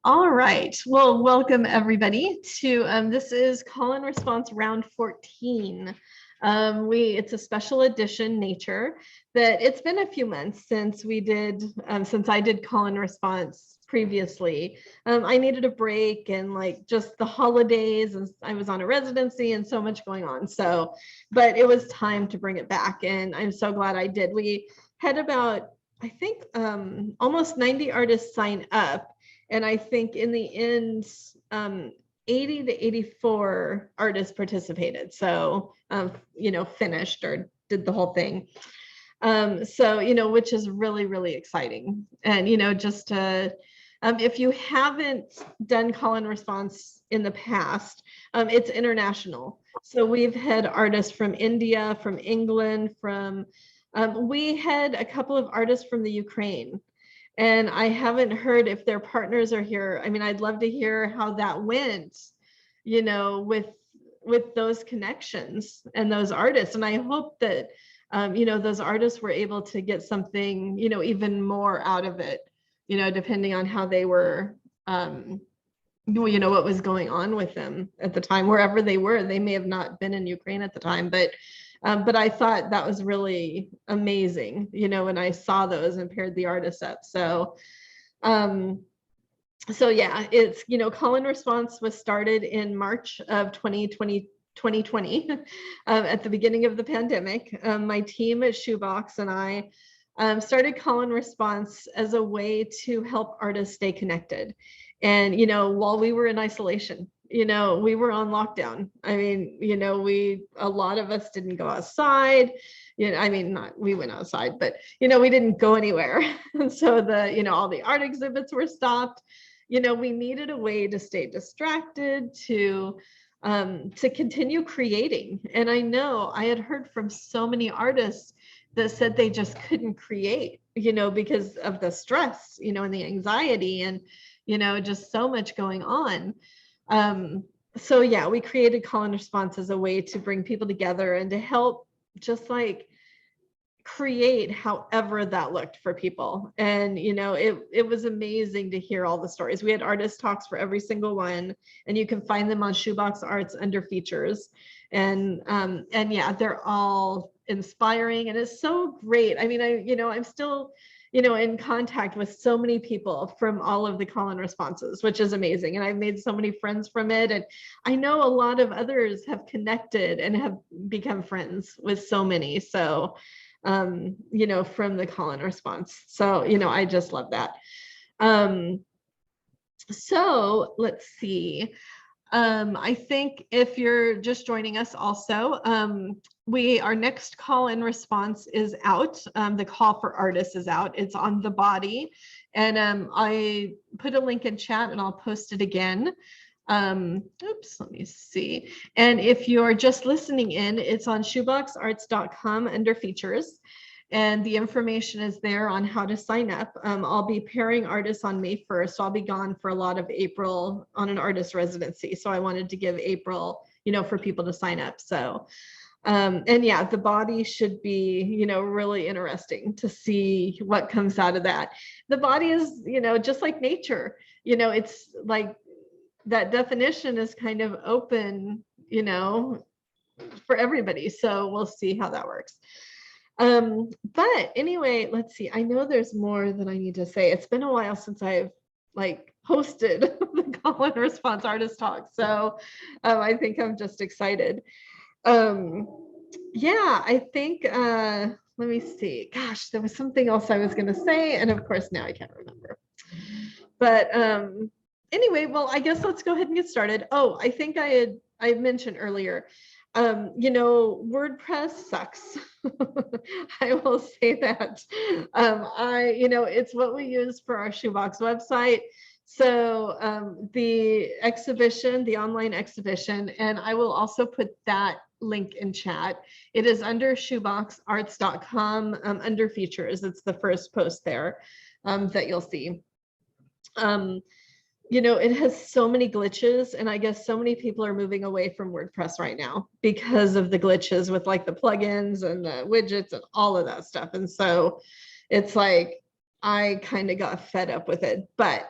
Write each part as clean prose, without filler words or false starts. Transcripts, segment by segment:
All right. Well, welcome everybody to this is call and response round 14. It's a special edition nature that it's been a few months since we did since I did call and response previously. I needed a break and like just the holidays, and I was on a residency and so much going on. So, but it was time to bring it back, and I'm so glad I did. We had about, I think, almost 90 artists sign up. And I think in the end, 80 to 84 artists participated. So, finished or did the whole thing. Which is really, really exciting. And, if you haven't done call and response in the past, it's international. So we've had artists from India, from England, we had a couple of artists from the Ukraine. And I haven't heard if their partners are here. I mean, I'd love to hear how that went, with those connections and those artists. And I hope that, those artists were able to get something, even more out of it, depending on how they were, what was going on with them at the time, wherever they were. They may have not been in Ukraine at the time, but I thought that was really amazing, when I saw those and paired the artists up. So yeah, it's, call and response was started in March of 2020, at the beginning of the pandemic. My team at Shoebox and I started call and response as a way to help artists stay connected. And, while we were in isolation, we were on lockdown. I mean, a lot of us didn't go outside. We went outside, but, we didn't go anywhere. And so all the art exhibits were stopped. We needed a way to stay distracted, to continue creating. And I know I had heard from so many artists that said they just couldn't create, because of the stress, and the anxiety and, just so much going on. So yeah, we created call and response as a way to bring people together and to help just like create however that looked for people. And, it was amazing to hear all the stories. We had artist talks for every single one, and you can find them on Shoebox Arts under features. And yeah, they're all inspiring, and it's so great. I mean, I'm still, in contact with so many people from all of the call and responses, which is amazing. And I've made so many friends from it. And I know a lot of others have connected and have become friends with so many. So, from the call and response. So, I just love that. So let's see. I think if you're just joining us also, our next call and response is out. The call for artists is out. It's on the body. And I put a link in chat and I'll post it again. Oops, let me see. And if you're just listening in, it's on shoeboxarts.com under features. And the information is there on how to sign up. I'll be pairing artists on May 1st. So I'll be gone for a lot of April on an artist residency. So I wanted to give April, for people to sign up. So, and yeah, the body should be, really interesting to see what comes out of that. The body is, just like nature, it's like that definition is kind of open, for everybody. So we'll see how that works. But anyway, let's see. I know there's more that I need to say. It's been a while since I've hosted the call and response artist talk. So I think I'm just excited. Yeah, I think, let me see. Gosh, there was something else I was going to say. And of course, now I can't remember. But anyway, well, I guess let's go ahead and get started. Oh, I think I mentioned earlier, WordPress sucks. I will say that. It's what we use for our Shoebox website. So the exhibition, the online exhibition, and I will also put that link in chat. It is under shoeboxarts.com under features. It's the first post there that you'll see. It has so many glitches, and I guess so many people are moving away from WordPress right now because of the glitches with like the plugins and the widgets and all of that stuff. And so it's like, I kind of got fed up with it, but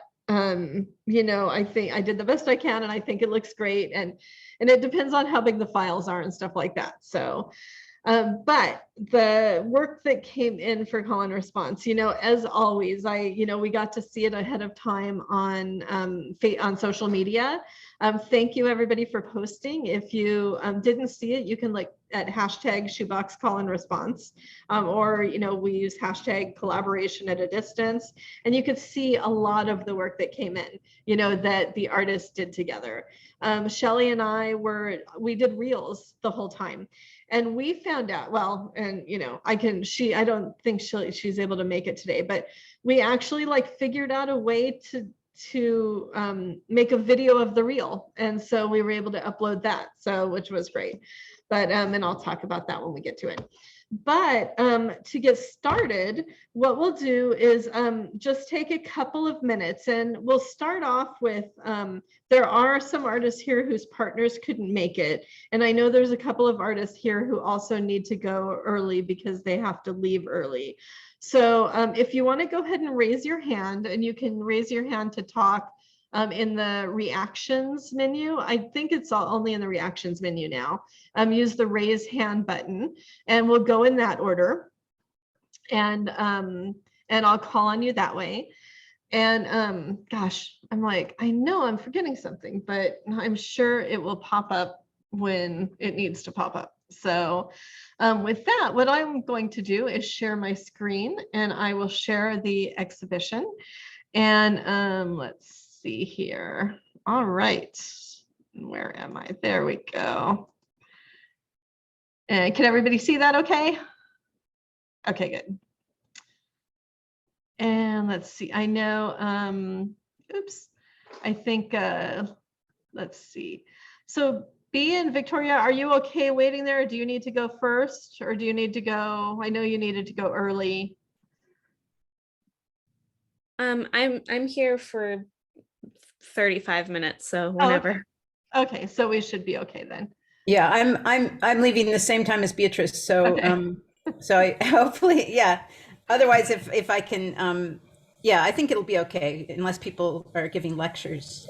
You know, I think I did the best I can, and I think it looks great. And it depends on how big the files are and stuff like that. So, but the work that came in for call and response, you know, as always, we got to see it ahead of time on social media. Thank you everybody for posting. If you didn't see it, you can look at hashtag shoebox call and response, or, you know, we use hashtag collaboration at a distance, and you could see a lot of the work that came in, you know, that the artists did together. Shelly and we did reels the whole time. And we found out, well, and you know, I don't think she's able to make it today, but we actually like figured out a way to make a video of the reel. And so we were able to upload that, so which was great. But and I'll talk about that when we get to it. But to get started, what we'll do is just take a couple of minutes, and we'll start off with, there are some artists here whose partners couldn't make it. And I know there's a couple of artists here who also need to go early because they have to leave early. So if you want to go ahead and raise your hand, and you can raise your hand to talk in the reactions menu. I think it's only in the reactions menu now. Use the raise hand button, and we'll go in that order. And I'll call on you that way. And gosh, I'm like, I know I'm forgetting something, but I'm sure it will pop up when it needs to pop up. So with that, what I'm going to do is share my screen, and I will share the exhibition. And let's see here. All right, where am I? There we go. And can everybody see that okay? Okay, good. And let's see, I know, oops, I think, let's see. So B and Victoria, are you okay waiting there? Do you need to go first, or do you need to go? I know you needed to go early. I'm here for 35 minutes, so whenever. Oh, okay, so we should be okay then. Yeah, I'm leaving the same time as Beatrice, so okay. So I hopefully, yeah. Otherwise, if I can, yeah, I think it'll be okay unless people are giving lectures.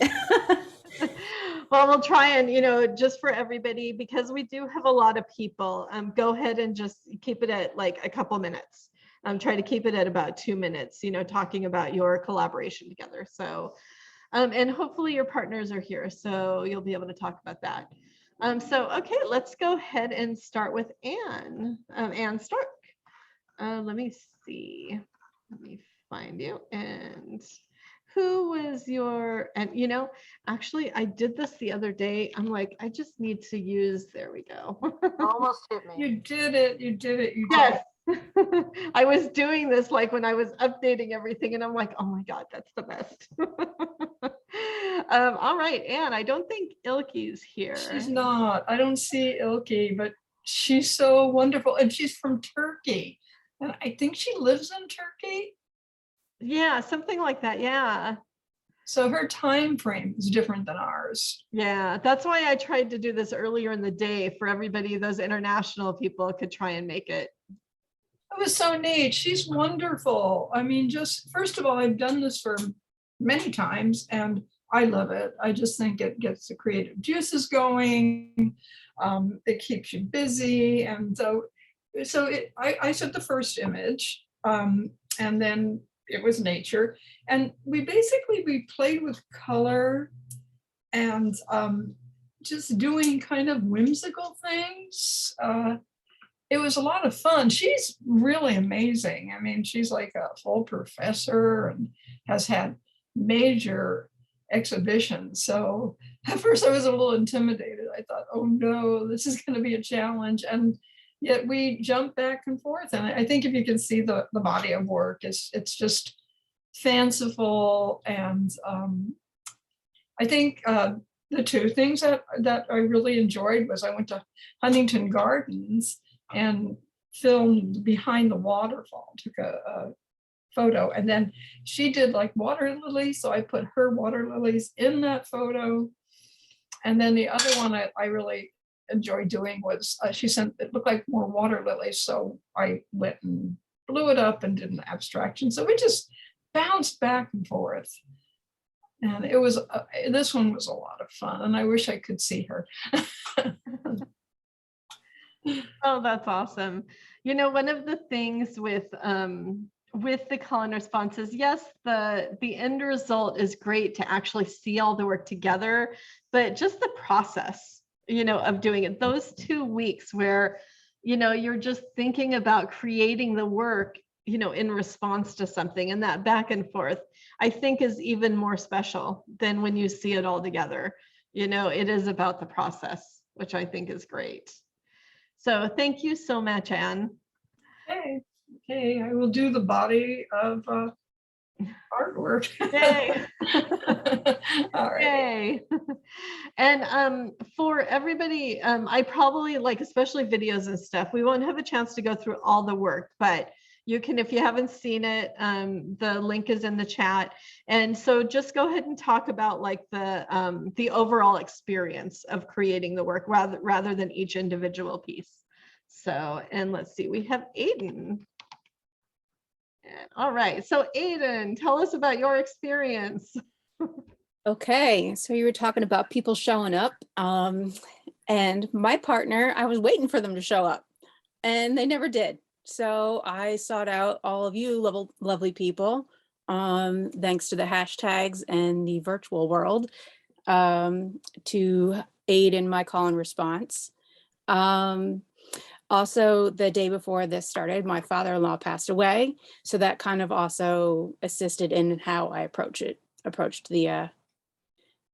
Well, we'll try and, you know, just for everybody, because we do have a lot of people, go ahead and just keep it at like a couple minutes. Try to keep it at about 2 minutes, you know, talking about your collaboration together. So, and hopefully your partners are here, so you'll be able to talk about that. So, okay, let's go ahead and start with Anne, Anne Stark. Let me see, let me find you. And who was your, and you know, actually I did this the other day. I'm like, I just need to use, there we go. Almost hit me. You did it, you did it, you did Yes. it. I was doing this like when I was updating everything, and I'm like, oh my God, that's the best. All right, Anne, I don't think Ilke's here. She's not, I don't see Ilke, but she's so wonderful. And she's from Turkey. And I think she lives in Turkey. Yeah, something like that, yeah. So her time frame is different than ours. Yeah, that's why I tried to do this earlier in the day for everybody, those international people could try and make it. It was so neat. She's wonderful. I mean, just first of all, I've done this for many times and I love it. I just think it gets the creative juices going. It keeps you busy. And so I took the first image and then it was nature. And we played with color and just doing kind of whimsical things. It was a lot of fun. She's really amazing. I mean, she's like a full professor and has had major exhibitions. So at first I was a little intimidated. I thought, oh no, this is going to be a challenge. And yet we jumped back and forth. And I think if you can see the body of work, it's just fanciful. And I think the two things that I really enjoyed was I went to Huntington Gardens and filmed behind the waterfall, took a photo, and then she did like water lilies, so I put her water lilies in that photo. And then the other one I really enjoyed doing was she sent, it looked like more water lilies, so I went and blew it up and did an abstraction. So we just bounced back and forth. And it was, this one was a lot of fun, and I wish I could see her. Oh, that's awesome. You know, one of the things with the call and responses, yes, the end result is great to actually see all the work together, but just the process, you know, of doing it, those 2 weeks where, you know, you're just thinking about creating the work, you know, in response to something, and that back and forth, I think is even more special than when you see it all together. You know, it is about the process, which I think is great. So thank you so much, Anne. Okay, I will do the body of artwork. Yay. All right. Yay. And for everybody, I probably, like, especially videos and stuff, we won't have a chance to go through all the work, but you can, if you haven't seen it, the link is in the chat. And so just go ahead and talk about like the overall experience of creating the work rather than each individual piece. So, and let's see, we have Aiden. All right, so Aiden, tell us about your experience. Okay, so you were talking about people showing up, and my partner, I was waiting for them to show up, and they never did. So I sought out all of you lovely people, thanks to the hashtags and the virtual world, to aid in my call and response. Also, the day before this started, my father-in-law passed away, so that kind of also assisted in how I approached the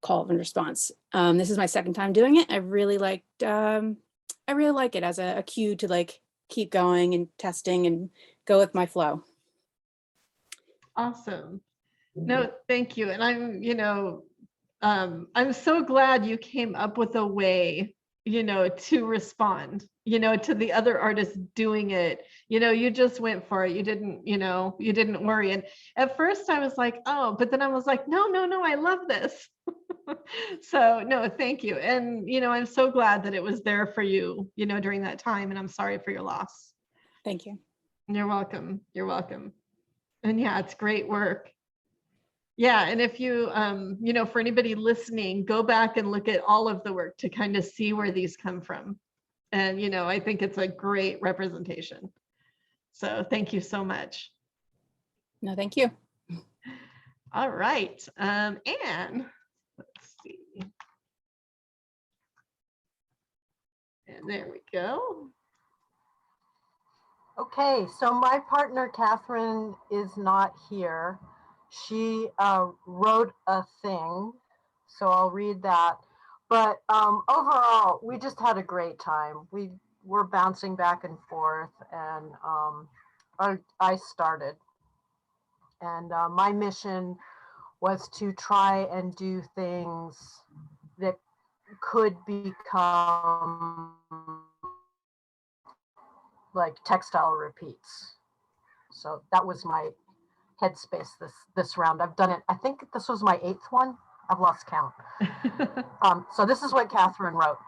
call and response. This is my second time doing it. I really like it as a cue to like keep going and testing and go with my flow. Awesome. No, thank you. And I'm, you know, I'm so glad you came up with a way, you know, to respond, you know, to the other artists doing it. You know, you just went for it. You didn't, you know, you didn't worry. And at first I was like, oh, but then I was like, no, I love this. So no, thank you. And, you know, I'm so glad that it was there for you, you know, during that time. And I'm sorry for your loss. Thank you. You're welcome. You're welcome. And yeah, it's great work. Yeah, and if you, you know, for anybody listening, go back and look at all of the work to kind of see where these come from. And, you know, I think it's a great representation. So thank you so much. No, thank you. All right, Anne, let's see. And there we go. Okay, so my partner, Catherine, is not here. She wrote a thing, so I'll read that. But overall, we just had a great time. We were bouncing back and forth, and I started. And my mission was to try and do things that could become like textile repeats. So that was my headspace this round. I've done it. I think this was my 8th one. I've lost count. So this is what Catherine wrote.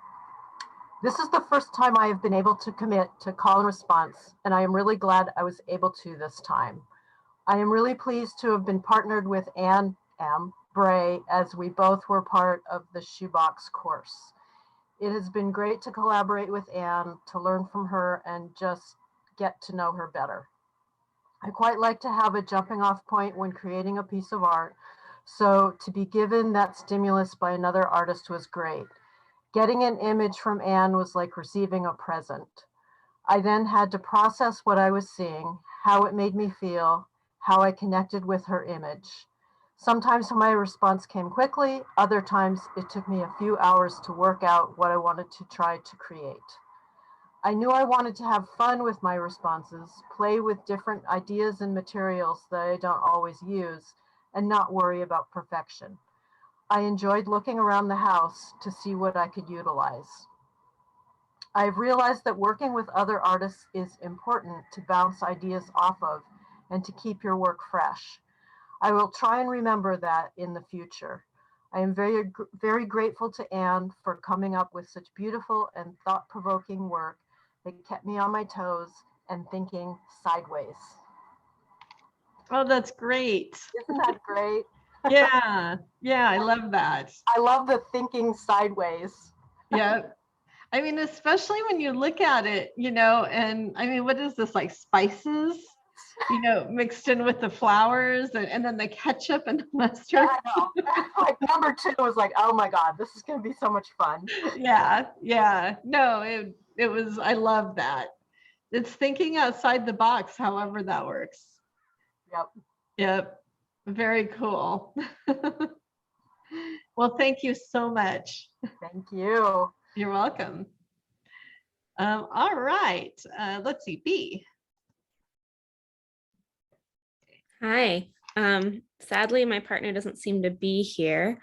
This is the first time I have been able to commit to call and response, and I am really glad I was able to this time. I am really pleased to have been partnered with Anne M. Bray, as we both were part of the Shoebox course. It has been great to collaborate with Anne, to learn from her, and just get to know her better. I quite like to have a jumping off point when creating a piece of art, so to be given that stimulus by another artist was great. Getting an image from Anne was like receiving a present. I then had to process what I was seeing, how it made me feel, how I connected with her image. Sometimes my response came quickly, other times it took me a few hours to work out what I wanted to try to create. I knew I wanted to have fun with my responses, play with different ideas and materials that I don't always use, and not worry about perfection. I enjoyed looking around the house to see what I could utilize. I've realized that working with other artists is important to bounce ideas off of and to keep your work fresh. I will try and remember that in the future. I am very grateful to Anne for coming up with such beautiful and thought-provoking work that kept me on my toes and thinking sideways. Oh, that's great. Isn't that great? Yeah, yeah, I love that. I love the thinking sideways. Yeah. I mean, especially when you look at it, and I mean, what is this, like spices, mixed in with the flowers and then the ketchup and the mustard? I know. Like number 2 was like, oh my God, this is going to be so much fun. Yeah, yeah. No, it was, I love that. It's thinking outside the box, however that works. Yep. Yep. Very cool. Well, thank you so much. Thank you. You're welcome. All right. Let's see, B. Hi. Sadly, my partner doesn't seem to be here,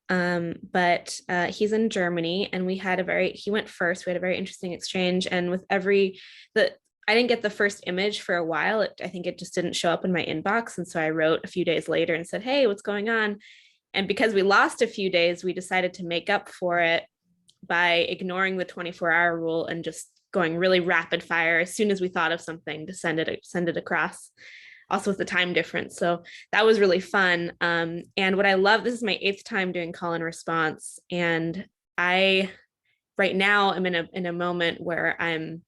but he's in Germany, and he went first. We had a very interesting exchange, and with I didn't get the first image for a while. I think it just didn't show up in my inbox, and so I wrote a few days later and said, "Hey, what's going on?" And because we lost a few days, we decided to make up for it by ignoring the 24-hour rule and just going really rapid fire as soon as we thought of something to send it across, also with the time difference. So that was really fun. And what I love, this is my 8th time doing call and response. And I, right now, am in a moment where I'm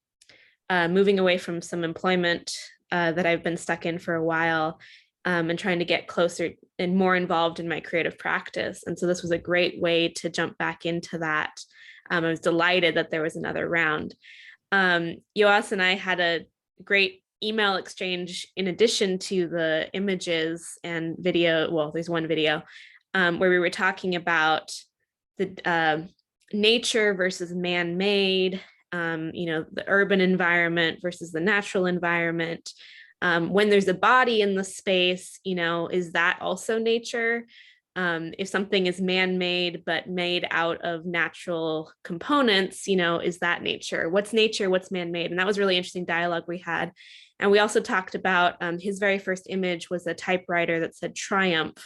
moving away from some employment that I've been stuck in for a while, and trying to get closer and more involved in my creative practice. And so this was a great way to jump back into that. I was delighted that there was another round. Yoas and I had a great email exchange in addition to the images and video. Well, there's one video where we were talking about the nature versus man-made, the urban environment versus the natural environment. When there's a body in the space, is that also nature? If something is man-made but made out of natural components, is that nature? What's nature? What's man-made? And that was really interesting dialogue we had. And we also talked about his very first image was a typewriter that said triumph.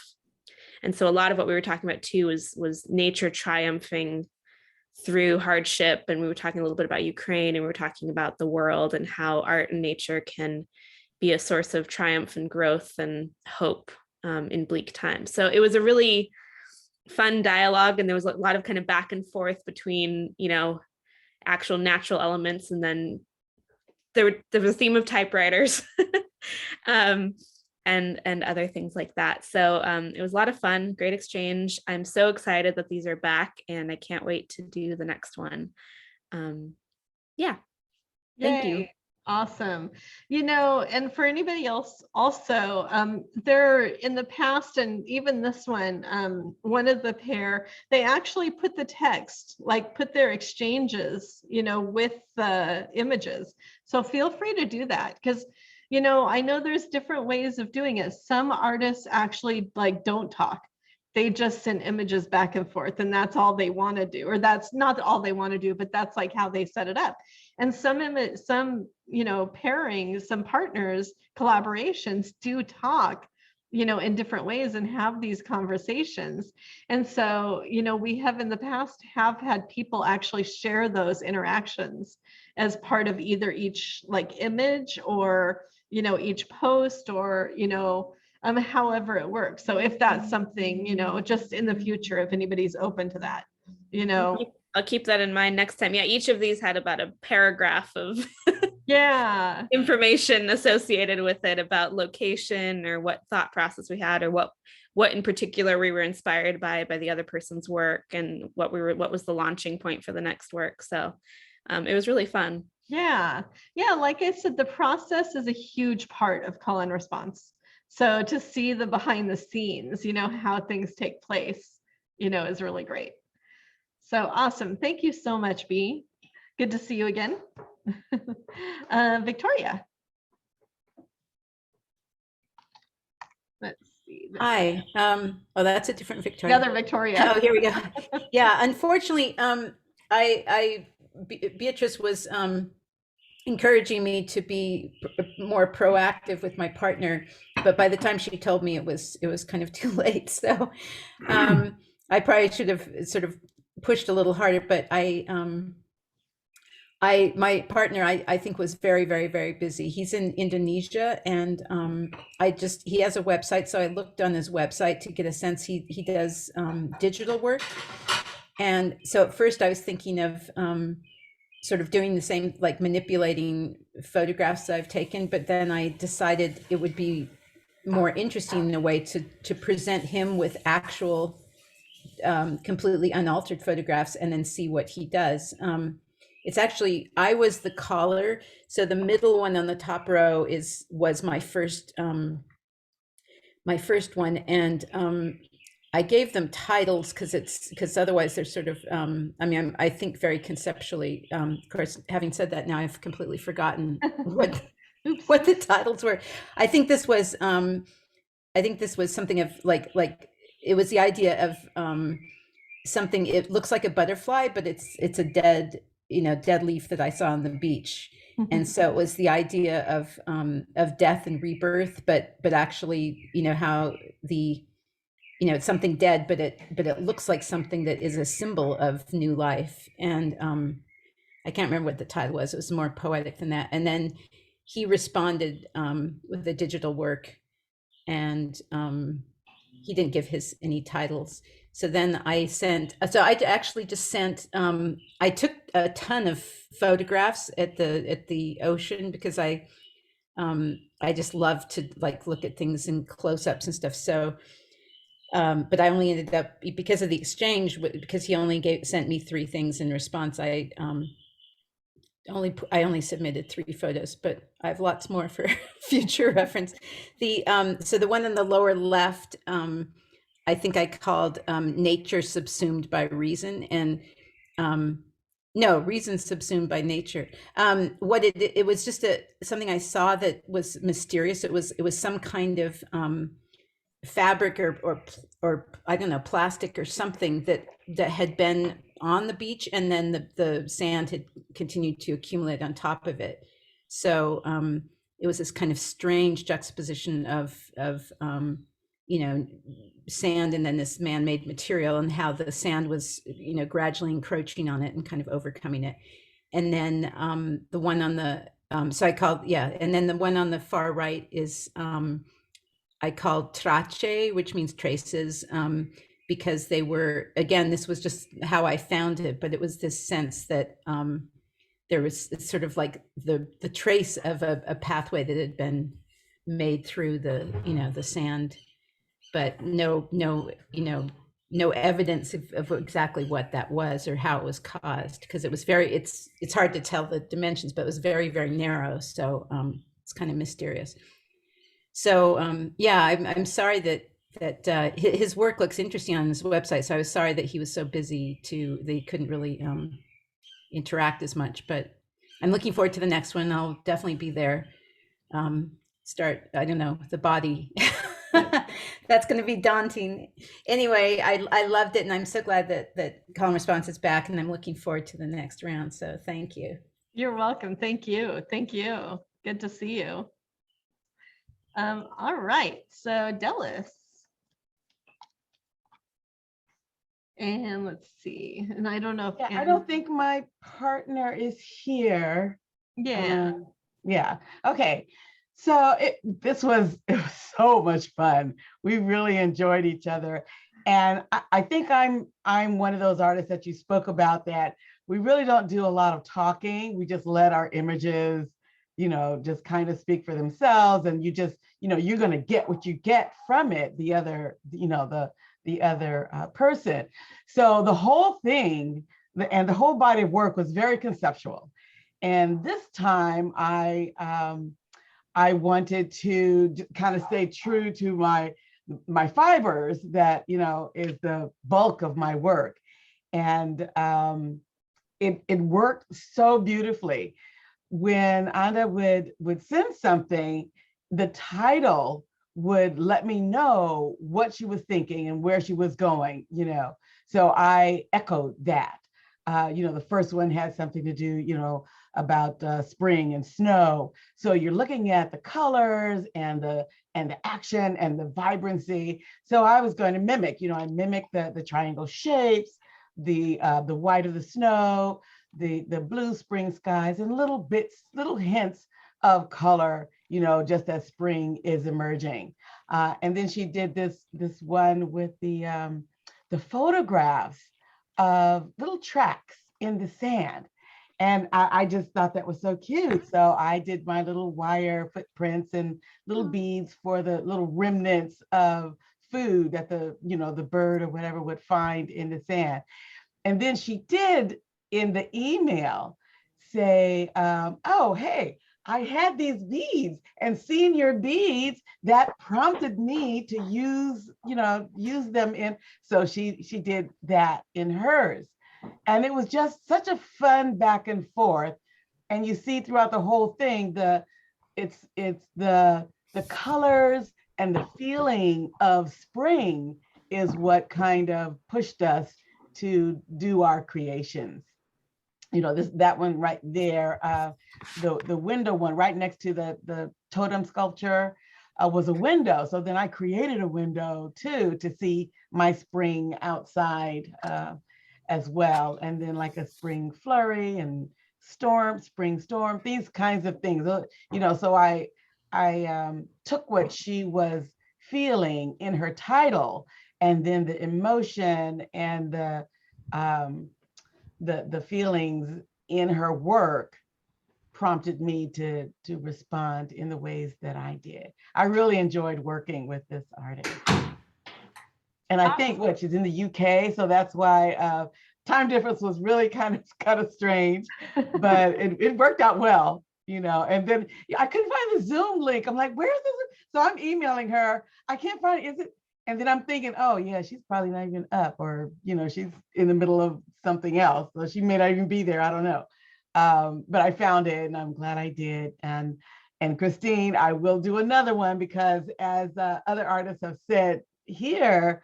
And so a lot of what we were talking about too was nature triumphing through hardship. And we were talking a little bit about Ukraine, and we were talking about the world and how art and nature can be a source of triumph and growth and hope in bleak times. So it was a really fun dialogue, and there was a lot of kind of back and forth between, actual natural elements, and then there was a theme of typewriters and other things like that. So it was a lot of fun, great exchange. I'm so excited that these are back, and I can't wait to do the next one. Yeah, thank you. Awesome. And for anybody else also, there in the past, and even this one of the pair, they actually put the text, like put their exchanges, with the images. So feel free to do that, because, I know there's different ways of doing it. Some artists actually don't talk. They just send images back and forth, and that's all they want to do, or that's not all they want to do, but that's like how they set it up. And some pairings, some partners, collaborations do talk, in different ways and have these conversations. And so, we have in the past have had people actually share those interactions as part of either each image or, each post, or, however it works. So if that's something, just in the future, if anybody's open to that, I'll keep that in mind next time. Yeah, each of these had about a paragraph of information associated with it about location or what thought process we had, or what in particular we were inspired by the other person's work, and what was the launching point for the next work. So it was really fun. Yeah. Like I said, the process is a huge part of call and response. So to see the behind the scenes, how things take place, is really great. So awesome. Thank you so much, B. Good to see you again. Victoria. Let's see. Hi. Oh, that's a different Victoria. Another Victoria. Oh, here we go. Yeah, unfortunately, Beatrice was encouraging me to be more proactive with my partner, but by the time she told me, it was kind of too late. So I probably should have sort of pushed a little harder, but my partner, I think was very, very, very busy. He's in Indonesia, and he has a website. So I looked on his website to get a sense. He does digital work. And so at first I was thinking of sort of doing the same, like manipulating photographs that I've taken, but then I decided it would be more interesting in a way to present him with actual completely unaltered photographs and then see what he does. It's actually, I was the caller. So the middle one on the top row was my first one. And I gave them titles because otherwise they're sort of, I think very conceptually. Of course, having said that, now I've completely forgotten what the titles were. I think this was something of like it was the idea of something. It looks like a butterfly, but it's a dead leaf that I saw on the beach. And so it was the idea of death and rebirth, but actually, how it's something dead, but it looks like something that is a symbol of new life. And I can't remember what the title was. It was more poetic than that. And then he responded with the digital work, and he didn't give any titles. So then I actually just sent, I took a ton of photographs at the ocean because I just love to look at things in close-ups and stuff. So, but I only ended up, because of the exchange, because he only sent me 3 things in response, I only submitted 3 photos, but I have lots more for future reference. So the one in the lower left, I think I called Nature Subsumed by Reason, and no, Reason Subsumed by Nature. It was just something I saw that was mysterious. It was some kind of fabric or I don't know, plastic or something that had been on the beach, and then the sand had continued to accumulate on top of it. So it was this kind of strange juxtaposition of sand and then this man-made material, and how the sand was gradually encroaching on it and kind of overcoming it. And then the one on the and then the one on the far right is I called Trace, which means traces, because they were, again, this was just how I found it, but it was this sense that there was sort of like the trace of a pathway that had been made through the sand, but no evidence of exactly what that was or how it was caused, because it was it's hard to tell the dimensions, but it was very, very narrow. So it's kind of mysterious. So I'm sorry that his work looks interesting on his website. So I was sorry that he was so busy that he couldn't really interact as much. But I'm looking forward to the next one. I'll definitely be there. I don't know, the body. That's going to be daunting. Anyway, I loved it, and I'm so glad that Call and Response is back, and I'm looking forward to the next round. So thank you. You're welcome. Thank you. Thank you. Good to see you. All right, so Dallas. And let's see, and I don't know if I don't think my partner is here. Yeah. Yeah. Okay. So it was so much fun. We really enjoyed each other. And I think I'm one of those artists that you spoke about, that we really don't do a lot of talking. We just let our images, just kind of speak for themselves. And you just, you're going to get what you get from it, the other, the other person. So the whole thing and the whole body of work was very conceptual. And this time I wanted to kind of stay true to my fibers, that, is the bulk of my work. And it worked so beautifully. When Anna would send something, the title would let me know what she was thinking and where she was going, So I echoed that. The first one had something to do, about spring and snow. So you're looking at the colors and the action and the vibrancy. So I was going to mimic, I mimicked the triangle shapes, the white of the snow, the blue spring skies and little bits, little hints of color, just as spring is emerging. And then she did this one with the photographs of little tracks in the sand. And I just thought that was so cute. So I did my little wire footprints and little beads for the little remnants of food that the bird or whatever would find in the sand. And then she did in the email say, oh, hey, I had these beads, and seeing your beads, that prompted me to use them in. So she did that in hers. And it was just such a fun back and forth. And you see throughout the whole thing, it's the colors and the feeling of spring is what kind of pushed us to do our creations. That one right there, the window one right next to the totem sculpture was a window. So then I created a window too to see my spring outside as well. And then like a spring flurry and spring storm, these kinds of things. So I took what she was feeling in her title, and then the emotion and the feelings in her work prompted me to respond in the ways that I did. I really enjoyed working with this artist. And I think she's in the UK, so that's why time difference was really kind of strange, but it worked out well, And then I couldn't find the Zoom link. I'm like, where's this? So I'm emailing her. I can't find it. Is it? And then I'm thinking, oh yeah, she's probably not even up, or she's in the middle of something else, so she may not even be there. I don't know. But I found it, and I'm glad I did. And Christine, I will do another one because, as other artists have said here,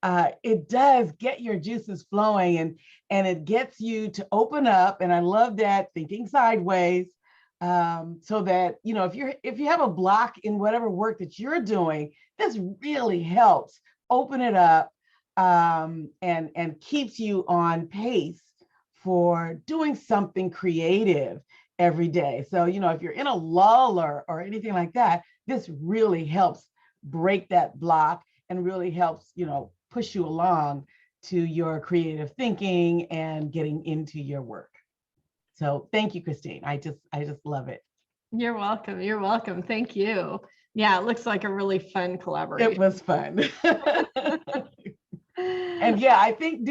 it does get your juices flowing, and it gets you to open up. And I love that, thinking sideways, so that if you have a block in whatever work that you're doing, this really helps open it up, and keeps you on pace for doing something creative every day. So if you're in a lull or anything like that, this really helps break that block and really helps push you along to your creative thinking and getting into your work. So thank you, Christine. I just love it. You're welcome. You're welcome. Thank you. Yeah, it looks like a really fun collaboration. It was fun. And yeah, I think,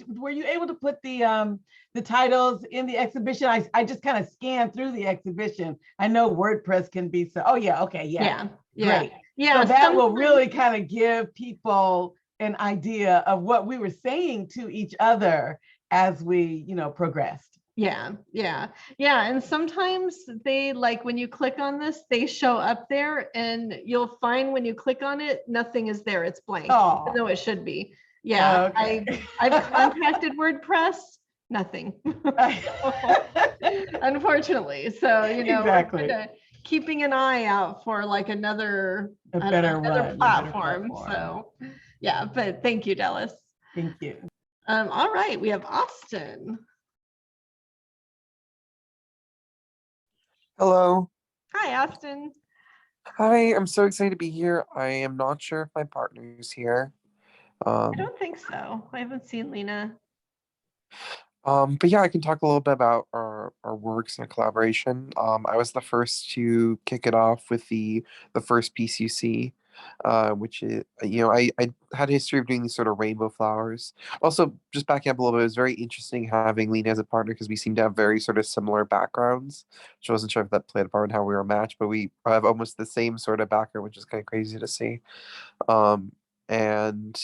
were you able to put the titles in the exhibition? I just kind of scanned through the exhibition. I know WordPress can be so, oh yeah, okay, yeah. Great. Yeah. So that will really kind of give people an idea of what we were saying to each other as we, progressed. Yeah. And sometimes they, like, when you click on this, they show up there, and you'll find when you click on it, nothing is there. It's blank, even though it should be. Yeah. Okay. I've contacted WordPress, nothing. Unfortunately. So, exactly. Keeping an eye out for like another platform. So yeah, but thank you, Dallas. Thank you. All right, we have Austin. Hello. Hi, Austin. Hi, I'm so excited to be here. I am not sure if my partner is here. I don't think so. I haven't seen Lena. But yeah, I can talk a little bit about our works and our collaboration. I was the first to kick it off with the first piece you see, which is, I had a history of doing these sort of rainbow flowers. Also, just backing up a little bit, it was very interesting having Lena as a partner because we seem to have very sort of similar backgrounds, which I wasn't sure if that played a part in how we were matched, but we have almost the same sort of background, which is kind of crazy to see. And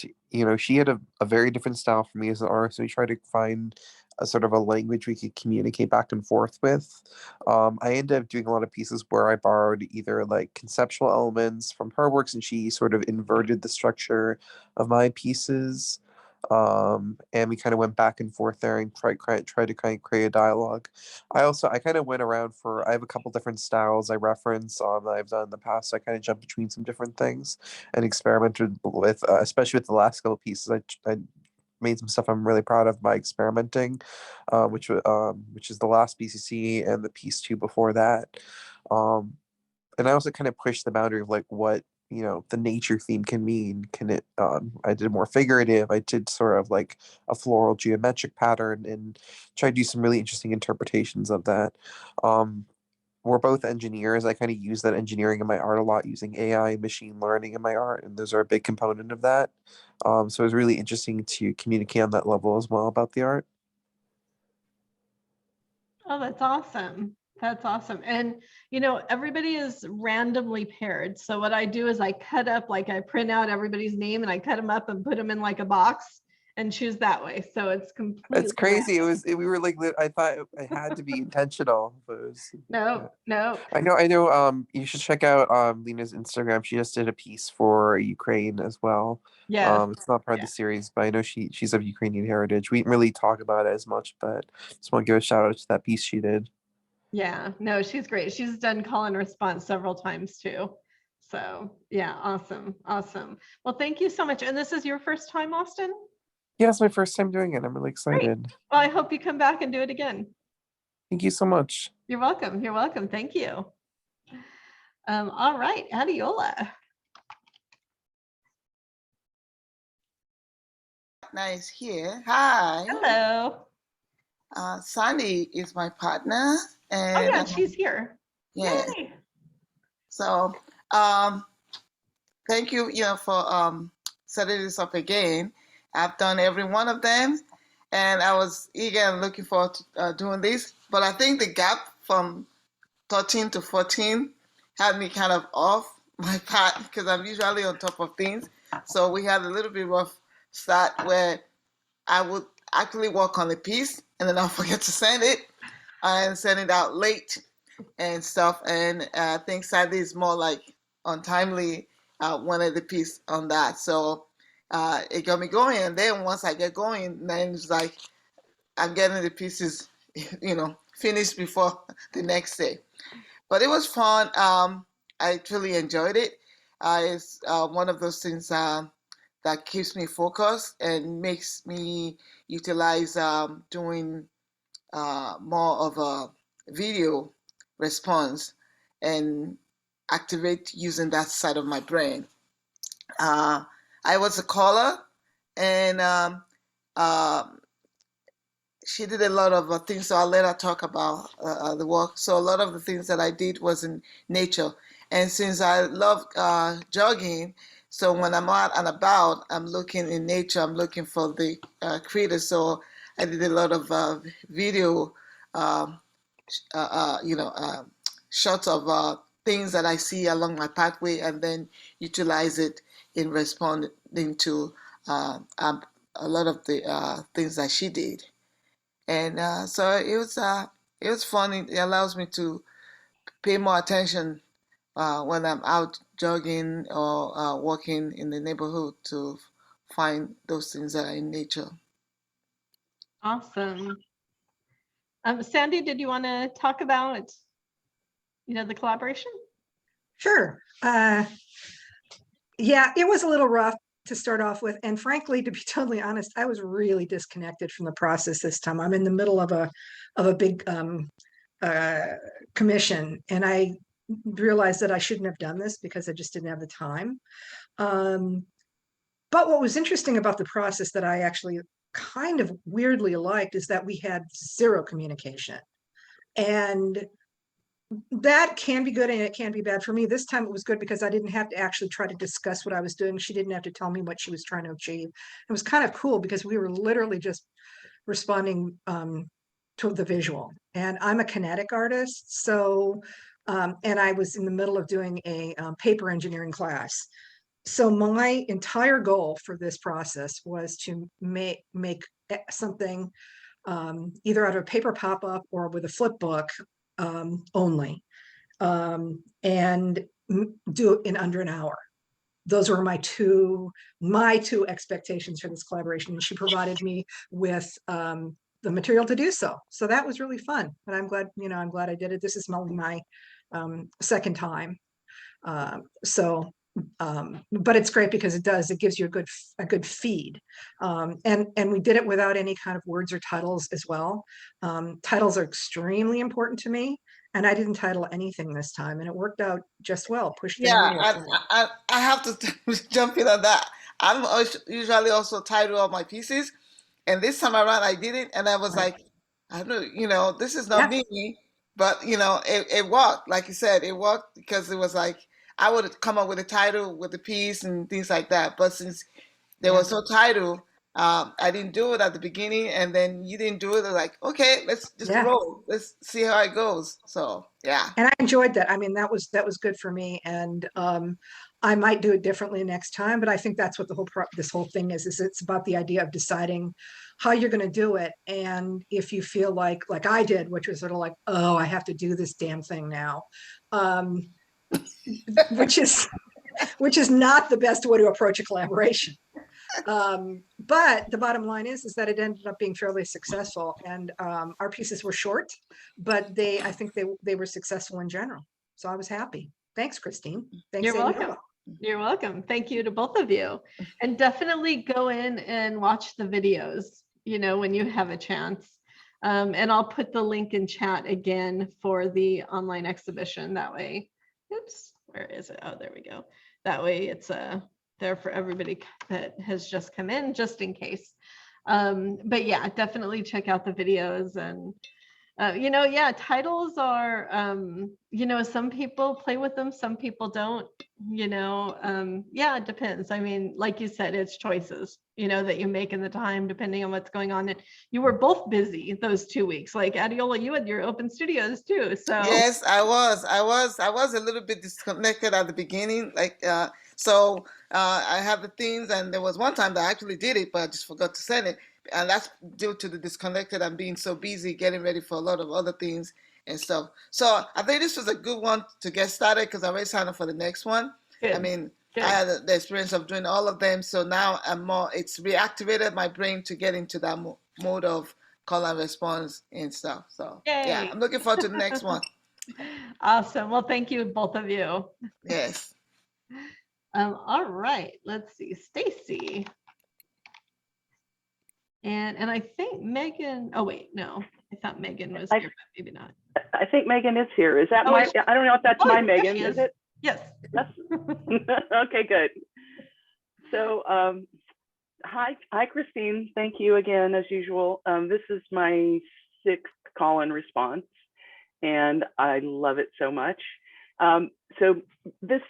she had a very different style from me as an artist, so we tried to find a sort of a language we could communicate back and forth with. I ended up doing a lot of pieces where I borrowed either like conceptual elements from her works, and she sort of inverted the structure of my pieces. And we kind of went back and forth there and tried to kind of create a dialogue. I kind of went around I have a couple different styles I reference that I've done in the past. So I kind of jumped between some different things and experimented with, especially with the last couple pieces. I made some stuff I'm really proud of by experimenting, which is the last BCC and the piece 2 before that. And I also kind of pushed the boundary of like what, you know, the nature theme can mean. Can it, I did more figurative, I did sort of like a floral geometric pattern and try to do some really interesting interpretations of that. We're both engineers. I kind of use that engineering in my art a lot, using AI and machine learning in my art, and those are a big component of that. So it was really interesting to communicate on that level as well about the art. Oh, that's awesome. That's awesome. And, you know, everybody is randomly paired. So what I do is I cut up, like I print out everybody's name and I cut them up and put them in like a box and choose that way. So it's completely It's crazy. random. We were like, I thought it had to be intentional, but it was, No, no. I know. You should check out Lena's Instagram. She just did a piece for Ukraine as well. Yeah. It's not part of the series, but I know she's of Ukrainian heritage. We didn't really talk about it as much, but just want to give a shout out to that piece she did. Yeah, no, she's great. She's done call and response several times too. So yeah, awesome. Awesome. Well, thank you so much. And this is your first time, Austin? Yeah, it's my first time doing it. I'm really excited. Well, I hope you come back and do it again. Thank you so much. You're welcome. You're welcome. Thank you. All right, Adiola. Nice here. Hi. Hello. Sunny is my partner. Oh And yeah, she's here. yeah. Yay. So thank you, for setting this up again. I've done every one of them, and I was eager and looking forward to doing this. But I think the gap from 13 to 14 had me kind of off my path because I'm usually on top of things. So we had a little bit rough start where I would actually work on the piece and then I'll forget to send it and send it out late and stuff. And I think Saturday is more like untimely wanted the piece on that. So it got me going. And then once I get going, then it's like I'm getting the pieces, finished before the next day. But it was fun. I truly enjoyed it. It's one of those things that keeps me focused and makes me utilize doing more of a video response and activate using that side of my brain. I was a caller, and she did a lot of things, so I'll let her talk about the work. So a lot of the things that I did was in nature. And since I love jogging, so when I'm out and about, I'm looking in nature, I'm looking for the creators. So I did a lot of video, shots of things that I see along my pathway and then utilize it in responding to a lot of the things that she did. And so it was fun. It allows me to pay more attention when I'm out jogging or walking in the neighborhood to find those things that are in nature. Awesome. Sandy, did you want to talk about, the collaboration? Sure. Yeah, it was a little rough to start off with. And frankly, to be totally honest, I was really disconnected from the process this time. I'm in the middle of a big commission, and I realized that I shouldn't have done this because I just didn't have the time. But what was interesting about the process that I actually kind of weirdly liked is that we had zero communication. And that can be good and it can be bad. For me, this time it was good because I didn't have to actually try to discuss what I was doing. She didn't have to tell me what she was trying to achieve. It was kind of cool because we were literally just responding to the visual. And I'm a kinetic artist, so and I was in the middle of doing a paper engineering class. So my entire goal for this process was to make something either out of a paper pop-up or with a flip book only, and do it in under an hour. Those were my two expectations for this collaboration. And she provided me with the material to do so. So that was really fun. And I'm glad, I did it. This is my second time. So but it's great because it gives you a good feed. And we did it without any kind of words or titles as well. Titles are extremely important to me, and I didn't title anything this time, and it worked out just well. Push the Yeah, envelope. I have to jump in on that. I'm usually also title all my pieces, and this time around I did it, and I was Right. like, I don't know, this is not Yeah. me, but it worked. Like you said, it worked because it was like I would come up with a title with the piece and things like that. But since there Yeah. was no title, I didn't do it at the beginning, and then you didn't do it. They're like, okay, let's just Yeah. roll. Let's see how it goes. So yeah. And I enjoyed that. I mean, that was good for me. And I might do it differently next time, but I think that's what this whole thing is it's about the idea of deciding how you're going to do it. And if you feel like I did, which was sort of like, oh, I have to do this damn thing now, which is not the best way to approach a collaboration. But the bottom line is that it ended up being fairly successful, and our pieces were short, but I think they were successful in general. So I was happy. Thanks, Christine. Thanks. You're welcome. Adiola. You're welcome. Thank you to both of you. And definitely go in and watch the videos, when you have a chance. And I'll put the link in chat again for the online exhibition. That way, oops, where is it? Oh, there we go. That way it's there for everybody that has just come in, just in case. But yeah, definitely check out the videos. And titles are, some people play with them, some people don't, yeah, it depends. I mean, like you said, it's choices, that you make in the time, depending on what's going on. And you were both busy those 2 weeks. Like Adiola, you had your open studios too. So Yes, I was a little bit disconnected at the beginning. I have the things, and there was one time that I actually did it, but I just forgot to send it. And that's due to the disconnected and being so busy getting ready for a lot of other things and stuff. So I think this was a good one to get started because I already signed up for the next one. good. I mean, Good. I had the experience of doing all of them. So now it's reactivated my brain to get into that mode of call and response and stuff. So yeah, Yay. I'm looking forward to the next one. Awesome. Well, thank you, both of you. Yes. All right, let's see, Stacy. And I think Megan, oh wait, no, I thought Megan was here, but maybe not. I think Megan is here. Is that Oh, my, I don't know if that's my Megan, is it? Yes. Okay, good. So, hi, Christine. Thank you again, as usual. This is my 6th call and response, and I love it so much. So this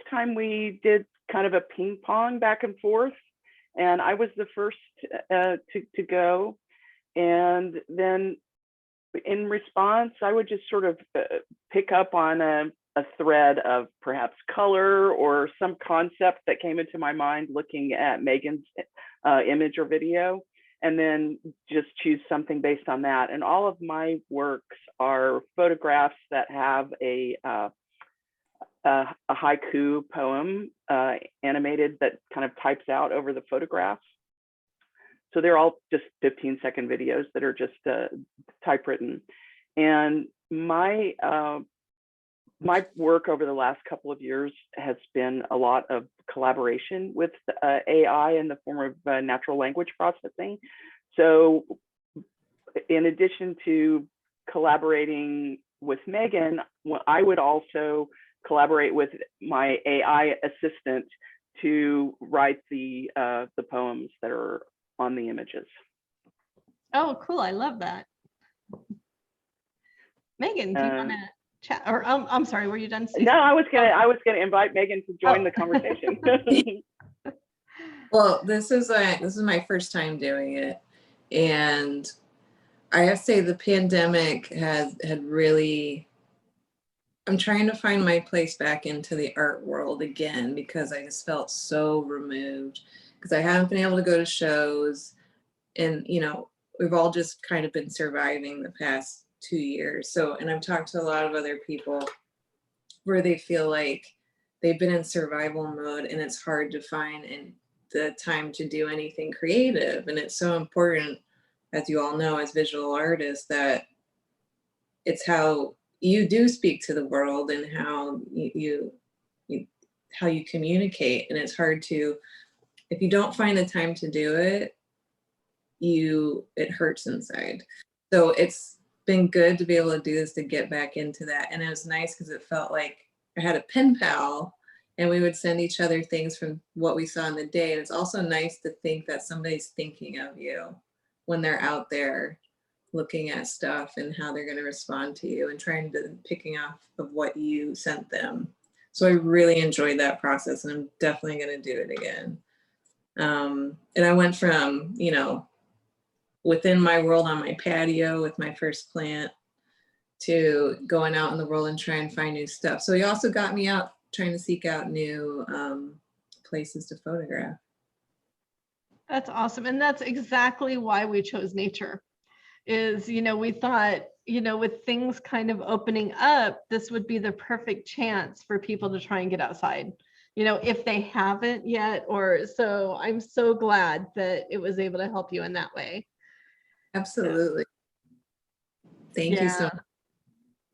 time we did kind of a ping pong back and forth, and I was the first to go. And then in response, I would just sort of pick up on a thread of perhaps color or some concept that came into my mind looking at Megan's image or video, and then just choose something based on that. And all of my works are photographs that have a haiku poem animated that kind of types out over the photographs. So they're all just 15-second videos that are just typewritten. And my work over the last couple of years has been a lot of collaboration with AI in the form of natural language processing. So in addition to collaborating with Megan, I would also collaborate with my AI assistant to write the poems that are on the images. Oh, cool. I love that. Megan, do you want to chat? Or I'm sorry, were you done? No, I was gonna invite Megan to join the conversation. Well, this is my first time doing it, and I have to say the pandemic had really. I'm trying to find my place back into the art world again because I just felt so removed because I haven't been able to go to shows, and we've all just kind of been surviving the past 2 years. So, and I've talked to a lot of other people where they feel like they've been in survival mode and it's hard to find the time to do anything creative. And it's so important, as you all know, as visual artists, that it's how you do speak to the world and how you how you communicate. And it's hard to, if you don't find the time to do it, it hurts inside. So it's been good to be able to do this, to get back into that. And it was nice because it felt like I had a pen pal and we would send each other things from what we saw in the day. And it's also nice to think that somebody's thinking of you when they're out there looking at stuff and how they're going to respond to you and trying to picking off of what you sent them. So I really enjoyed that process, and I'm definitely going to do it again. And I went from, you know, within my world on my patio with my first plant to going out in the world and trying to find new stuff. So he also got me out trying to seek out new places to photograph. That's awesome. And that's exactly why we chose nature. Is, you know, we thought, you know, with things kind of opening up, this would be the perfect chance for people to try and get outside, you know, if they haven't yet. Or so I'm so glad that it was able to help you in that way. Absolutely. Thank you so much.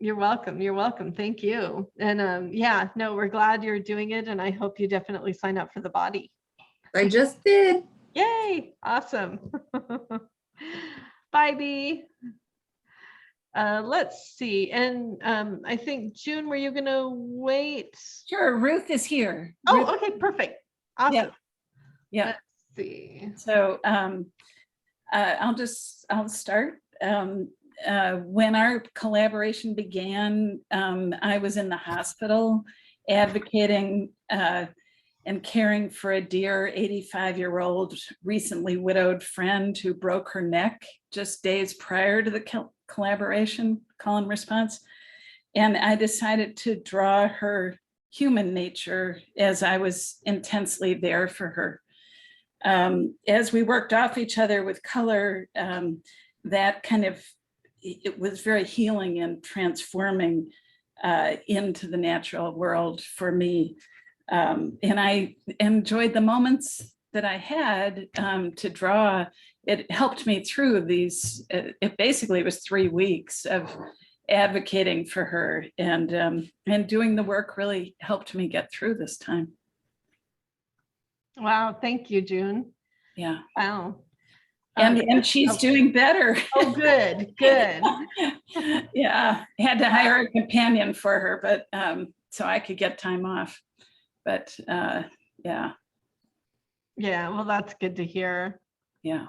You're welcome. You're welcome. Thank you. And yeah, no, we're glad you're doing it. And I hope you definitely sign up for the body. I just did. Yay. Awesome. Bye, Bea. Let's see. And I think, June, were you going to wait? Sure. Ruth is here. Oh, Ruth. okay. Perfect. Awesome. Yeah. Let's see. So I'll start. When our collaboration began, I was in the hospital advocating and caring for a dear 85-year-old recently widowed friend who broke her neck just days prior to the collaboration call and response. And I decided to draw her human nature as I was intensely there for her. As we worked off each other with color, that kind of, it was very healing and transforming into the natural world for me. And I enjoyed the moments that I had to draw. It helped me through these, it basically was 3 weeks of advocating for her, and doing the work really helped me get through this time. Wow. Thank you, June. Yeah. Wow. And she's doing better. Oh, good, good. Yeah, I had to hire a companion for her, but so I could get time off. But yeah. Yeah, well, that's good to hear. Yeah.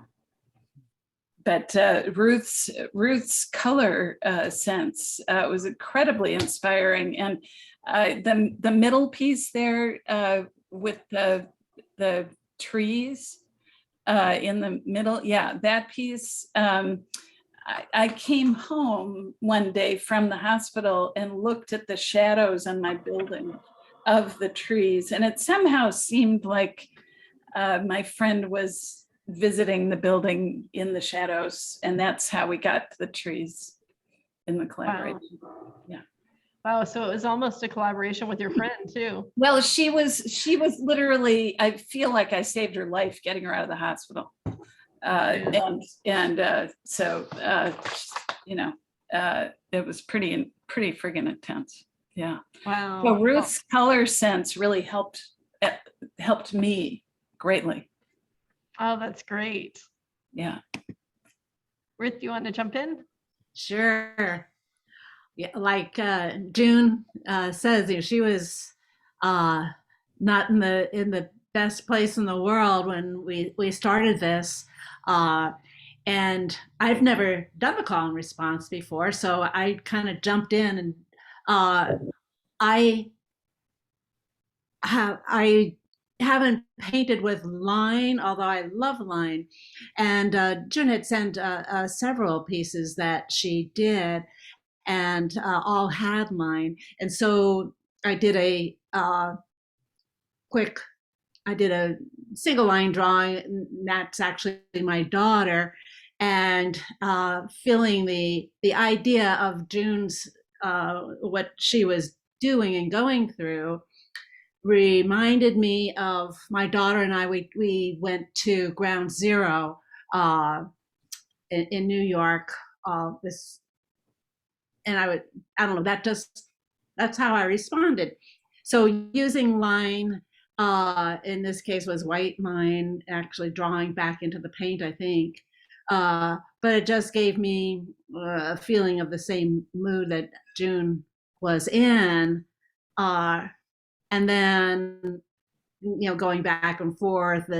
But Ruth's color sense was incredibly inspiring, and the middle piece there with the trees in the middle, yeah, that piece. I came home one day from the hospital and looked at the shadows on my building of the trees, and it somehow seemed like my friend was visiting the building in the shadows, and that's how we got to the trees in the collaboration. Wow. Yeah. Wow, so it was almost a collaboration with your friend too. Well, she was literally, I feel like I saved her life getting her out of the hospital. So you know, it was pretty friggin' intense. Yeah. Wow. So Ruth's color sense really helped me greatly. Oh, that's great. Yeah. Ruth, do you want to jump in? Sure. Yeah, like June says, you know, she was not in the best place in the world when we started this, and I've never done a call and response before, so I kind of jumped in, and I haven't painted with line, although I love line. And June had sent several pieces that she did, and all had line. And so I did a single line drawing, and that's actually my daughter, and feeling the idea of June's, what she was doing and going through, reminded me of my daughter and I. We went to Ground Zero in New York. And I don't know, that's how I responded. So using line, in this case was white line, actually drawing back into the paint, I think. But it just gave me a feeling of the same mood that June was in. And then, going back and forth,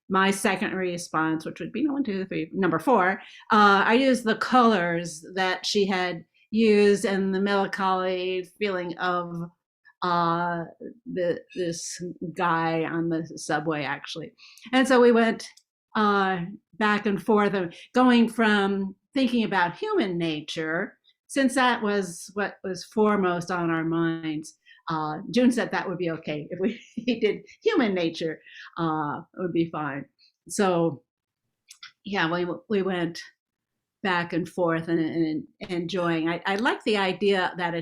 my second response, which would be 1, 2, 3, number 4, I used the colors that she had used and the melancholy feeling of this guy on the subway, actually. And so we went back and forth, going from thinking about human nature, since that was what was foremost on our minds. June said that would be okay if we did human nature, it would be fine. So yeah, we went back and forth and enjoying. I like the idea that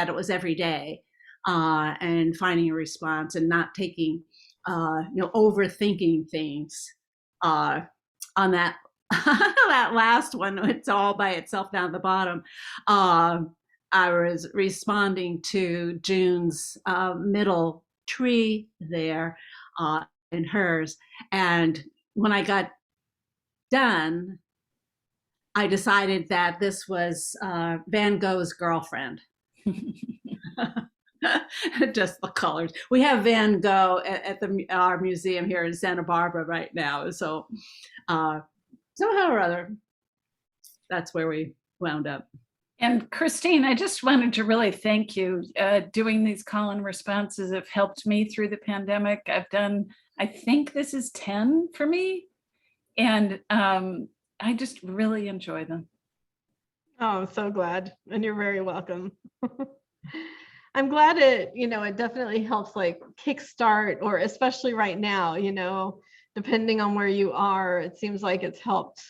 it was every day, and finding a response and not taking, overthinking things. On that that last one, it's all by itself down at the bottom. I was responding to June's middle tree there in hers. And when I got done, I decided that this was Van Gogh's girlfriend. Just the colors. We have Van Gogh at our museum here in Santa Barbara right now. So somehow or other, that's where we wound up. And Christine, I just wanted to really thank you. Doing these call-in responses have helped me through the pandemic. I've done, I think this is 10 for me. And I just really enjoy them. Oh, I'm so glad. And you're very welcome. I'm glad it definitely helps like kickstart, or especially right now, depending on where you are, it seems like it's helped,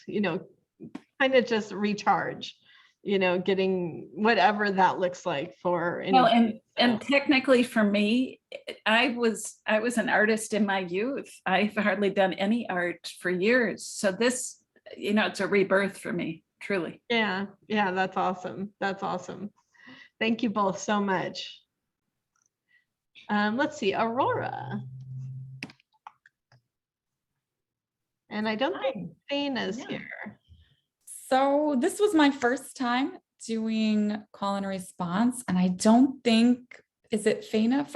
kind of just recharge, getting whatever that looks like for anybody. And technically for me, I was an artist in my youth. I've hardly done any art for years. So this, it's a rebirth for me, truly. Yeah, that's awesome. That's awesome. Thank you both so much. Let's see, Aurora. And I don't think Faina's here. So this was my first time doing call and response, and I don't think, is it Faina?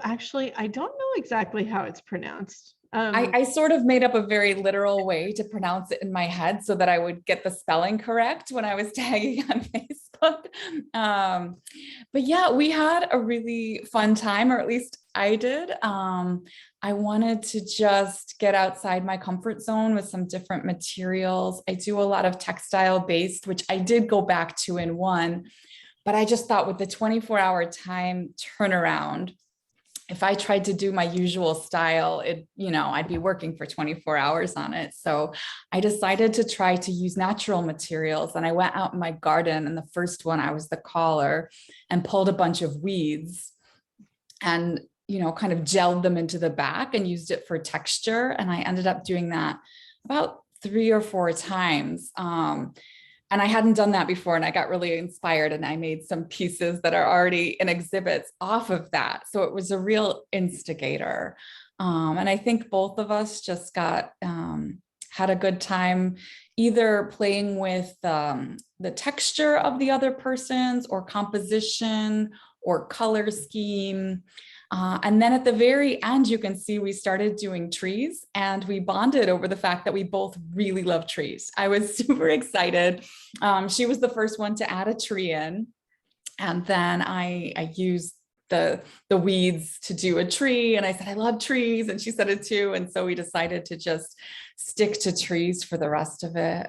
Actually, I don't know exactly how it's pronounced. I sort of made up a very literal way to pronounce it in my head so that I would get the spelling correct when I was tagging on Facebook. But yeah, we had a really fun time, or at least I did. I wanted to just get outside my comfort zone with some different materials. I do a lot of textile based, which I did go back to in one, but I just thought with the 24-hour time turnaround, if I tried to do my usual style, I'd be working for 24 hours on it. So I decided to try to use natural materials. And I went out in my garden, and the first one, I was the caller, and pulled a bunch of weeds and, kind of gelled them into the back and used it for texture. And I ended up doing that about 3 or 4 times. And I hadn't done that before, and I got really inspired, and I made some pieces that are already in exhibits off of that. So it was a real instigator. And I think both of us just had a good time either playing with the texture of the other person's, or composition, or color scheme. And then at the very end, you can see we started doing trees, and we bonded over the fact that we both really love trees. I was super excited. She was the first one to add a tree in, and then I used the weeds to do a tree, and I said, I love trees, and she said it too. And so we decided to just stick to trees for the rest of it.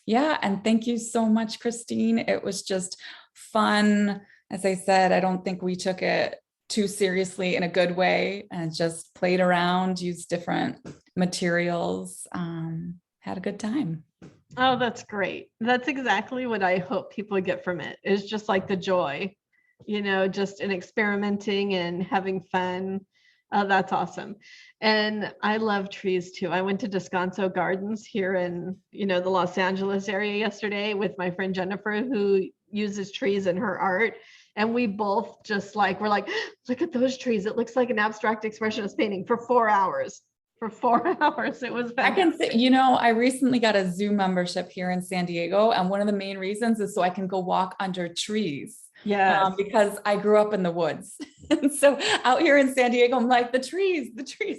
Yeah, and thank you so much, Christine. It was just fun. As I said, I don't think we took it too seriously in a good way, and just played around, used different materials, had a good time. Oh, that's great. That's exactly what I hope people get from it, is just like the joy, just in experimenting and having fun. That's awesome. And I love trees too. I went to Descanso Gardens here in, the Los Angeles area yesterday with my friend Jennifer, who uses trees in her art. And we both just like, we're like, look at those trees. It looks like an abstract expressionist painting for 4 hours. For 4 hours. It was I fantastic. can say, you know, I recently got a zoo membership here in San Diego, and one of the main reasons is so I can go walk under trees. Yes. Because I grew up in the woods. And so out here in San Diego, I'm like, the trees,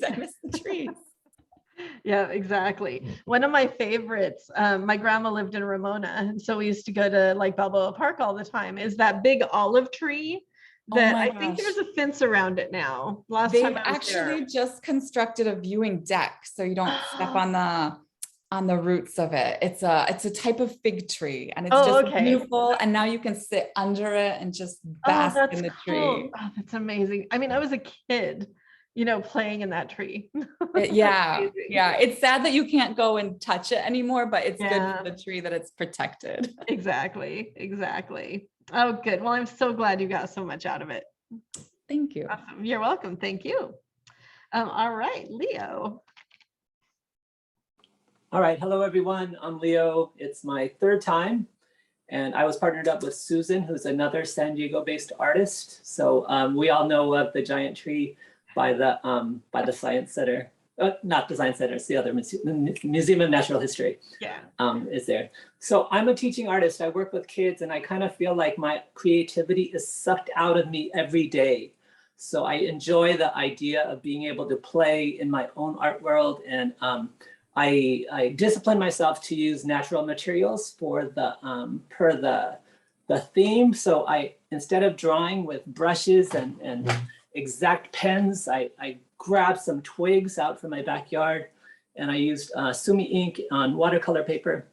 I miss the trees. Yeah, exactly. One of my favorites, my grandma lived in Ramona, and so we used to go to like Balboa Park all the time, is that big olive tree that I think there's a fence around it now. Last They've time I was actually there. just constructed a viewing deck so you don't step on the roots of it. It's a type of fig tree, and it's just beautiful. And now you can sit under it and just bask in the tree. Oh, that's amazing. I mean, I was a kid, you know, playing in that tree. Yeah. It's sad that you can't go and touch it anymore, but it's good Yeah. for the tree that it's protected. Exactly. Oh, good. Well, I'm so glad you got so much out of it. Thank you. Awesome. You're welcome. Thank you. All right, Leo. All right. Hello, everyone. I'm Leo. It's my 3rd time, and I was partnered up with Susan, who's another San Diego-based artist. So we all know of the giant tree by the Science Center. Not the Science Center, it's the other Museum of Natural History. Yeah. Is there. So I'm a teaching artist. I work with kids, and I kind of feel like my creativity is sucked out of me every day. So I enjoy the idea of being able to play in my own art world, and I discipline myself to use natural materials for the theme. So I, instead of drawing with brushes and exact pens, I grabbed some twigs out from my backyard, and I used sumi ink on watercolor paper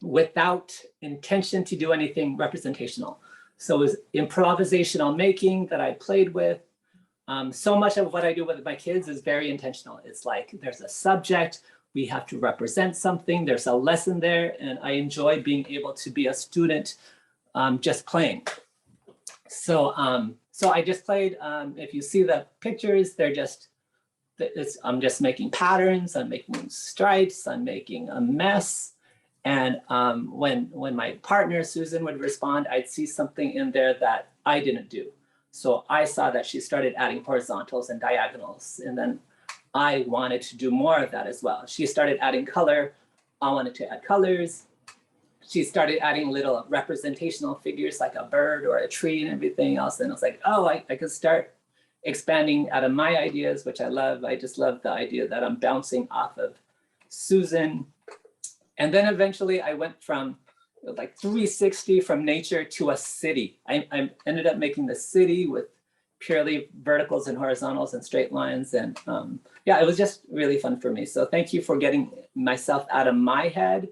without intention to do anything representational. So it was improvisational making that I played with. So much of what I do with my kids is very intentional. It's like there's a subject, we have to represent something, there's a lesson there, and I enjoy being able to be a student just playing. So I just played, if you see the pictures, I'm just making patterns, I'm making stripes, I'm making a mess. And when my partner, Susan, would respond, I'd see something in there that I didn't do. So I saw that she started adding horizontals and diagonals, and then I wanted to do more of that as well. She started adding color, I wanted to add colors. She started adding little representational figures like a bird or a tree and everything else. And I was like, oh, I could start expanding out of my ideas, which I love. I just love the idea that I'm bouncing off of Susan. And then eventually I went from like 360 from nature to a city. I ended up making the city with purely verticals and horizontals and straight lines. And yeah, it was just really fun for me. So thank you for getting myself out of my head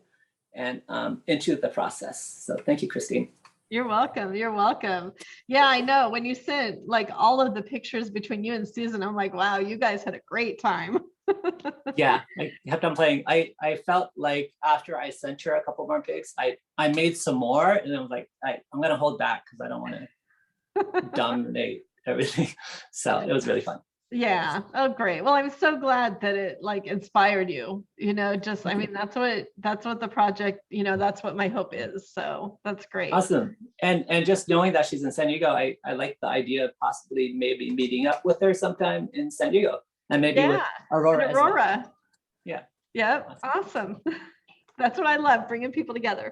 and into the process. So thank you, Christine. You're welcome. You're welcome. Yeah, I know. When you sent like all of the pictures between you and Susan, I'm like, wow, you guys had a great time. Yeah, I kept on playing. I felt like after I sent her a couple more pics, I made some more, and I was like, I'm gonna hold back because I don't want to dominate everything. So it was really fun. Yeah. Oh, great. Well, I'm so glad that it like inspired you, you know, just, I mean, that's what the project, you know, that's what my hope is. So that's great. Awesome. And just knowing that she's in San Diego, I like the idea of possibly maybe meeting up with her sometime in San Diego and maybe with Aurora. Aurora. As well. Yeah. Yeah. Awesome. That's what I love, bringing people together.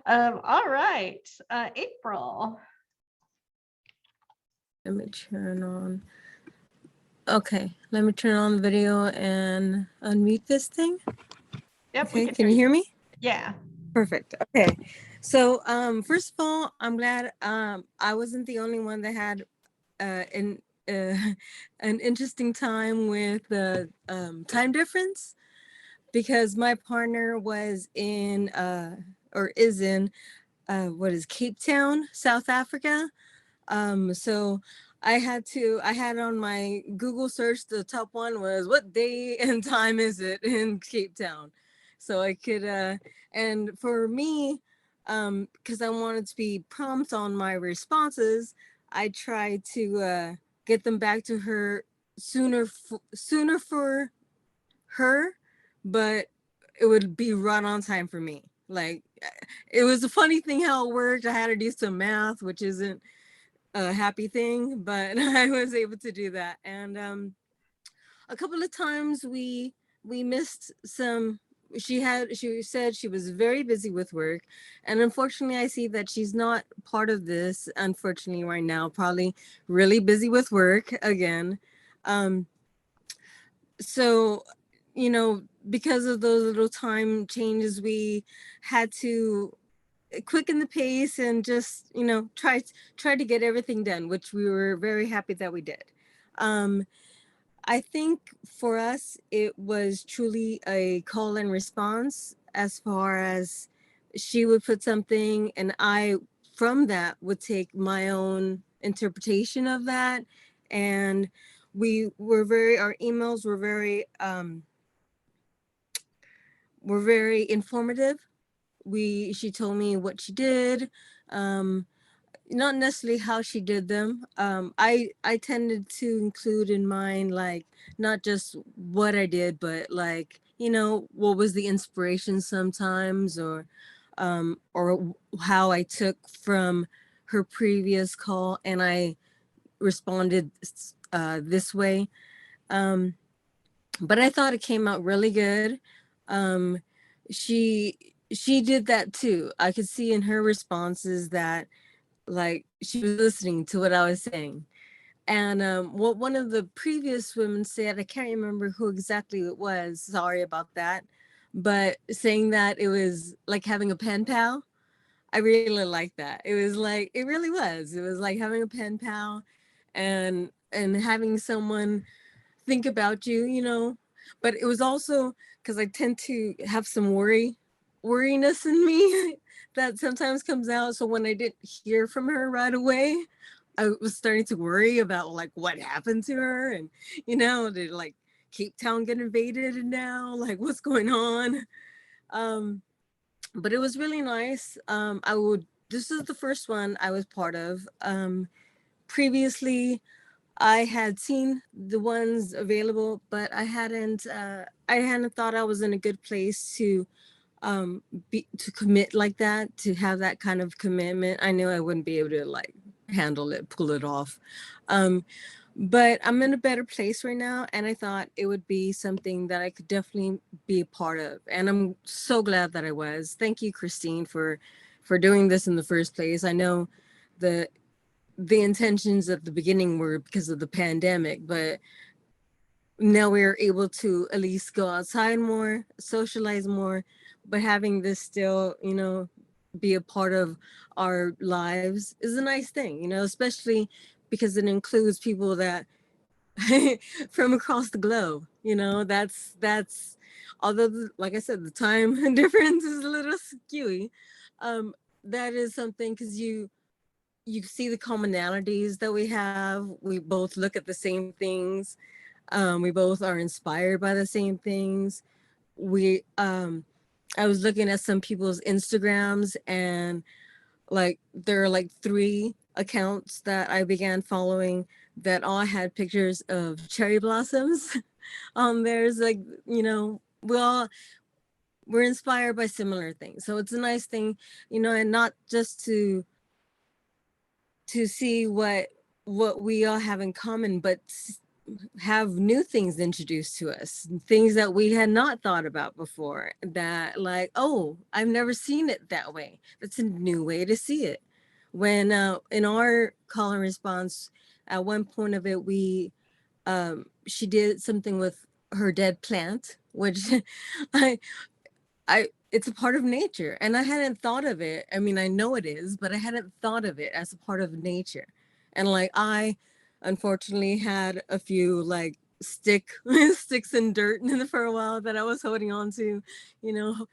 All right. April. Let me turn on. Okay, let me turn on the video and unmute this thing. Yep. Okay, can you hear me? Yeah. Perfect. Okay. So first of all, I'm glad I wasn't the only one that had an interesting time with the time difference, because my partner was in or is in Cape Town, South Africa. So I had on my Google search, the top one was what day and time is it in Cape Town? So I could, and for me, because I wanted to be prompt on my responses, I tried to get them back to her sooner for her, but it would be right on time for me. Like it was a funny thing how it worked. I had to do some math, which isn't a happy thing, but I was able to do that. And a couple of times we missed some. She said she was very busy with work, and unfortunately I see that she's not part of this, unfortunately, right now, probably really busy with work again. So, you know, because of those little time changes, we had to quicken the pace and just, you know, try to get everything done, which we were very happy that we did. I think for us, it was truly a call and response, as far as she would put something and I, from that, would take my own interpretation of that. And our emails were very informative. She told me what she did, not necessarily how she did them. I tended to include in mine, like, not just what I did, but like, you know, what was the inspiration sometimes, or how I took from her previous call and I responded this way. But I thought it came out really good. She did that too. I could see in her responses that, like, she was listening to what I was saying. And what one of the previous women said, I can't remember who exactly it was, sorry about that, but saying that it was like having a pen pal. I really like that. It was like, it really was. It was like having a pen pal and having someone think about you, you know. But it was also because I tend to have some worriness in me that sometimes comes out. So when I didn't hear from her right away, I was starting to worry about, like, what happened to her, and, you know, did, like, Cape Town get invaded now? Like, what's going on? But it was really nice. This is the first one I was part of. Previously, I had seen the ones available, but I hadn't thought I was in a good place to commit like that, to have that kind of commitment. I knew I wouldn't be able to, like, handle it, pull it off. But I'm in a better place right now, and I thought it would be something that I could definitely be a part of. And I'm so glad that I was. Thank you, Christine, for doing this in the first place. I know the intentions at the beginning were because of the pandemic, but now we're able to at least go outside more, socialize more, but having this still, you know, be a part of our lives is a nice thing, you know, especially because it includes people that from across the globe, you know. That's although like I said, the time difference is a little skewy. That is something, because you see the commonalities that we have. We both look at the same things. We both are inspired by the same things. I was looking at some people's Instagrams, and, like, there are like 3 accounts that I began following that all had pictures of cherry blossoms. There's, like, you know, we're inspired by similar things. So it's a nice thing, you know, and not just to see what we all have in common, but have new things introduced to us, things that we had not thought about before, that, like, oh, I've never seen it that way. That's a new way to see it. When in our call and response, at one point of it, she did something with her dead plant, which it's a part of nature, and I hadn't thought of it. I mean, I know it is, but I hadn't thought of it as a part of nature. And, like, I unfortunately had a few, like, sticks and dirt for a while that I was holding on to, you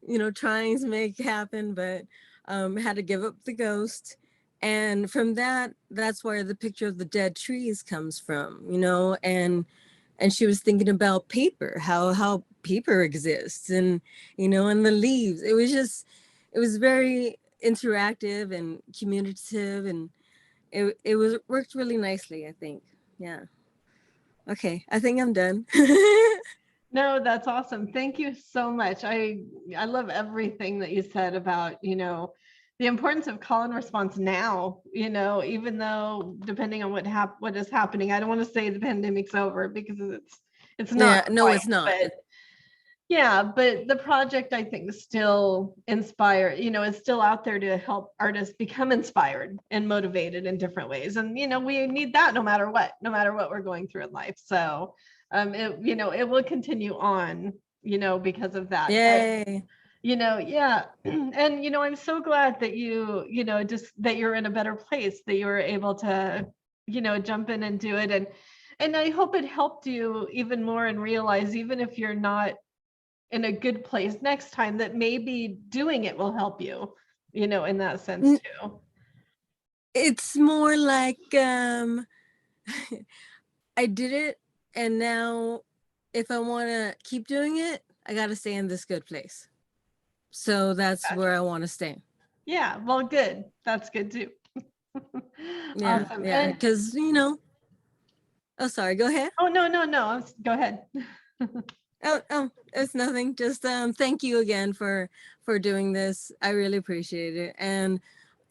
know, trying to make happen, but had to give up the ghost. And from that's where the picture of the dead trees comes from, you know. And she was thinking about paper, how paper exists, and, you know, and the leaves. It was very interactive and communicative, and it worked really nicely, I think. Yeah. Okay, I think I'm done. No, that's awesome. Thank you so much. I love everything that you said about, the importance of call and response now, even though depending on what is happening, I don't want to say the pandemic's over because it's not Yeah, no, quite, it's not. but yeah, but the project I think is still inspired, is still out there to help artists become inspired and motivated in different ways. And, we need that no matter what we're going through in life. So it will continue on, because of that. Yay. Yeah. And, I'm so glad that just that you're in a better place, that you were able to, jump in and do it. And I hope it helped you even more and realize, even if you're not in a good place next time, that maybe doing it will help you, in that sense too. It's more like I did it, and now if I want to keep doing it, I got to stay in this good place. So that's where I want to stay. Yeah, well, good. That's good too. Yeah, Awesome. yeah, because oh, sorry, go ahead. Oh, no, go ahead. Oh, it's nothing. Just thank you again for doing this. I really appreciate it. And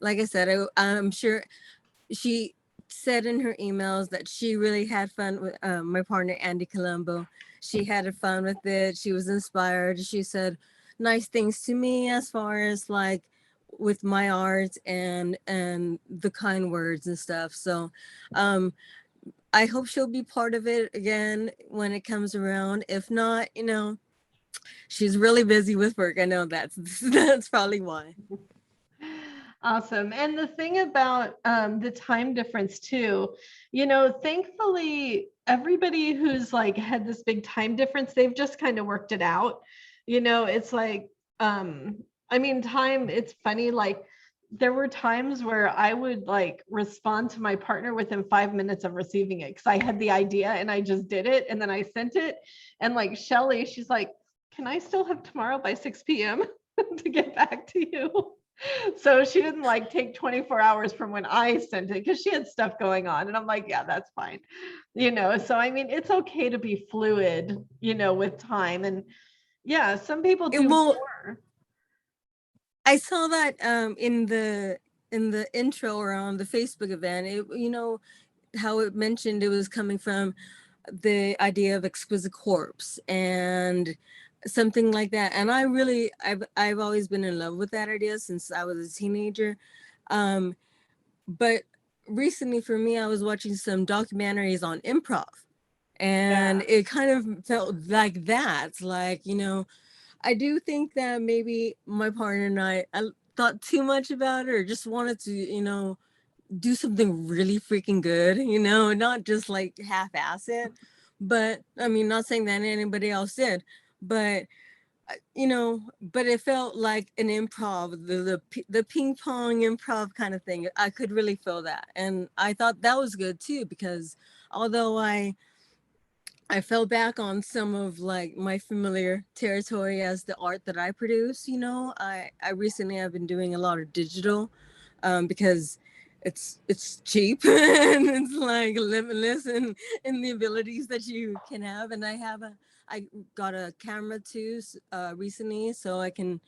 like I said, I'm sure she said in her emails that she really had fun with my partner Andi Colombo. She had fun with it. She was inspired. She said nice things to me as far as like with my art and the kind words and stuff. So I hope she'll be part of it again when it comes around. If not, she's really busy with work. I know that's probably why. Awesome. And the thing about the time difference too, thankfully everybody who's like had this big time difference, they've just kind of worked it out. It's like, time, it's funny, like there were times where I would like respond to my partner within 5 minutes of receiving it because I had the idea and I just did it and then I sent it. And like Shelly, she's like, can I still have tomorrow by 6 p.m. to get back to you? So she didn't like take 24 hours from when I sent it because she had stuff going on. And I'm like, yeah, that's fine. So it's okay to be fluid, with time. And yeah, some people do more. I saw that in the intro around the Facebook event. How it mentioned it was coming from the idea of Exquisite Corpse and something like that. And I've always been in love with that idea since I was a teenager. But recently for me, I was watching some documentaries on improv and it kind of felt like that, like, I do think that maybe my partner and I thought too much about it or just wanted to, do something really freaking good, not just like half-ass it. But not saying that anybody else did, but but it felt like an improv, the ping pong improv kind of thing. I could really feel that. And I thought that was good too, because although I fell back on some of like my familiar territory as the art that I produce, I recently have been doing a lot of digital because it's cheap and it's like limitless in the abilities that you can have. And I got a camera too recently, so I can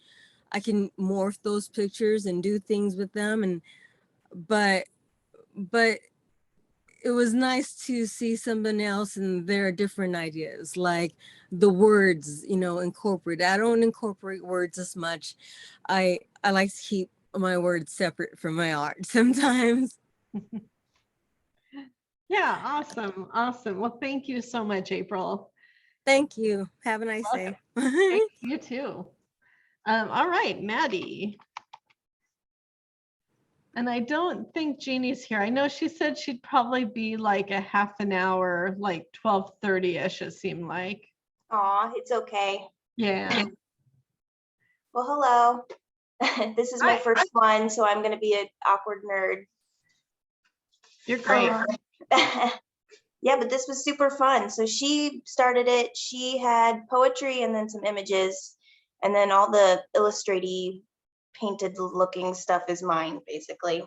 morph those pictures and do things with them. But it was nice to see something else and their different ideas, like the words, incorporate. I don't incorporate words as much. I like to keep my words separate from my art sometimes. Yeah, awesome. Well, thank you so much, April. Thank you. Have a nice day. You too. All right, Maddie. And I don't think Jeannie's here. I know she said she'd probably be like a half an hour, like 12:30-ish, it seemed like. Aw, it's okay. Yeah. Well, hello. This is my first one, so I'm going to be an awkward nerd. You're great. Yeah, but this was super fun. So she started it. She had poetry and then some images, and then all the illustraty painted looking stuff is mine, basically.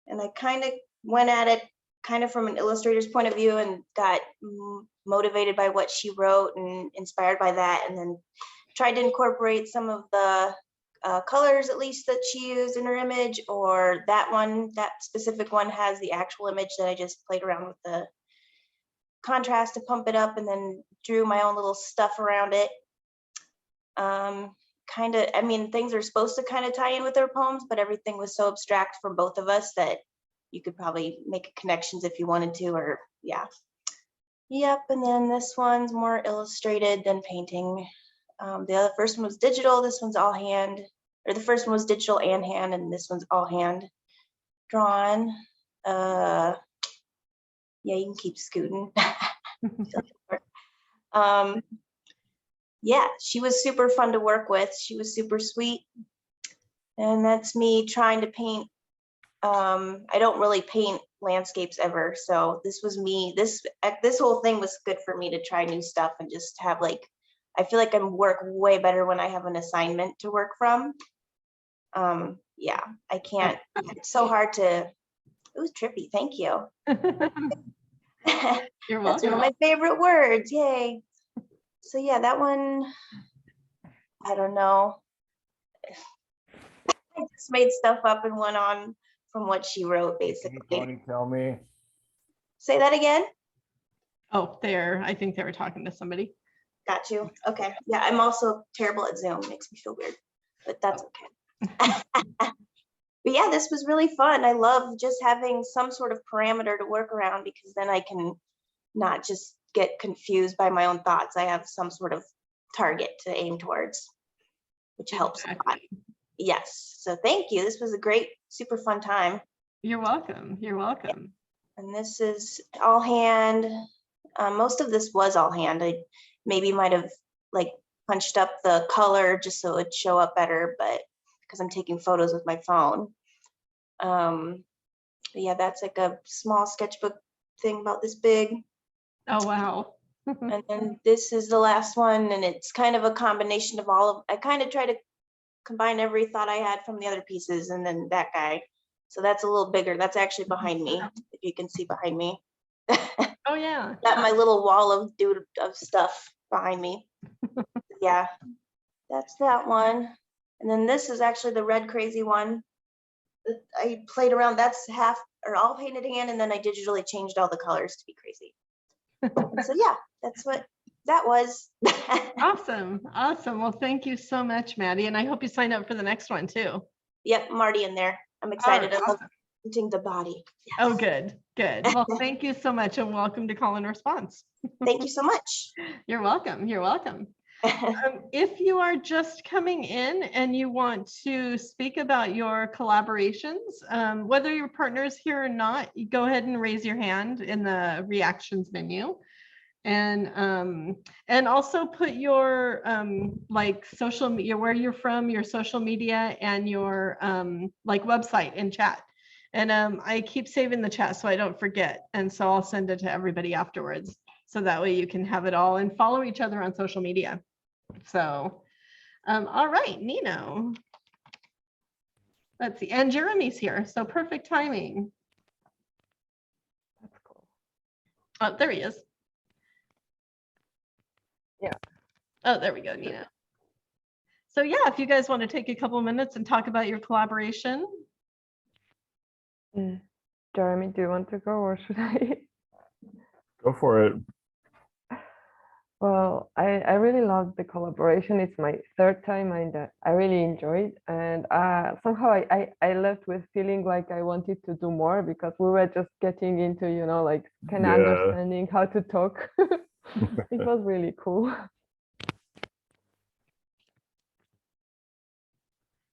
And I kind of went at it kind of from an illustrator's point of view and got motivated by what she wrote and inspired by that, and then tried to incorporate some of the colors at least that she used in her image, or that specific one has the actual image that I just played around with the contrast to pump it up, and then drew my own little stuff around it. Kind of, I mean, things are supposed to kind of tie in with their poems, but everything was so abstract for both of us that you could probably make connections if you wanted to, or yeah. Yep, and then this one's more illustrated than painting. The other first one was digital, this one's all hand, or the first one was digital and hand, and this one's all hand drawn. Yeah, you can keep scooting. Yeah, she was super fun to work with. She was super sweet. And that's me trying to paint. I don't really paint landscapes ever. So this was me, this whole thing was good for me to try new stuff and just have like, I feel like I work way better when I have an assignment to work from. Yeah, I can't, it's so hard to, it was trippy, thank you. You're welcome. That's one of my favorite words, yay. So yeah, that one, I don't know. I just made stuff up and went on from what she wrote, basically. Can you tell me? Say that again? Oh, I think they were talking to somebody. Got you. Okay. Yeah, I'm also terrible at Zoom. Makes me feel weird, but that's okay. But yeah, this was really fun. I love just having some sort of parameter to work around, because then I can not just get confused by my own thoughts. I have some sort of target to aim towards, which helps a lot. Yes. So thank you. This was a great, super fun time. You're welcome. You're welcome. And this is all hand. Most of this was all hand. I maybe might have like punched up the color just so it'd show up better, but because I'm taking photos with my phone. But yeah, that's like a small sketchbook thing about this big. Oh, wow. And then this is the last one, and it's kind of a combination of all of, I kind of try to combine every thought I had from the other pieces, and then that guy. So that's a little bigger. That's actually behind me, if you can see behind me. Oh yeah. Got my little wall of stuff behind me. Yeah, that's that one. And then this is actually the red crazy one. I played around, that's half or all painted hand, and then I digitally changed all the colors to be crazy. So yeah, that's what that was. Awesome. Awesome. Well, thank you so much, Maddie. And I hope you sign up for the next one too. Yep, I'm already in there. I'm excited. Right, I love painting the body. Yes. Oh, good. Good. Well, thank you so much, and welcome to Call and Response. Thank you so much. You're welcome. You're welcome. If you are just coming in and you want to speak about your collaborations, whether your partner is here or not, you go ahead and raise your hand in the reactions menu. And also put your like social media, where you're from, your social media, and your like website in chat. And I keep saving the chat so I don't forget. And so I'll send it to everybody afterwards. So that way you can have it all and follow each other on social media. So, all right, Nino. Let's see, and Jeremy's here, so perfect timing. That's cool. Oh, there he is. Yeah. Oh, there we go, Nina. So yeah, if you guys want to take a couple of minutes and talk about your collaboration. Jeremy, do you want to go or should I? Go for it. Well, I really loved the collaboration. It's my third time and I really enjoyed. And somehow I left with feeling like I wanted to do more, because we were just getting into, you know, like kind of understanding how to talk. It was really cool.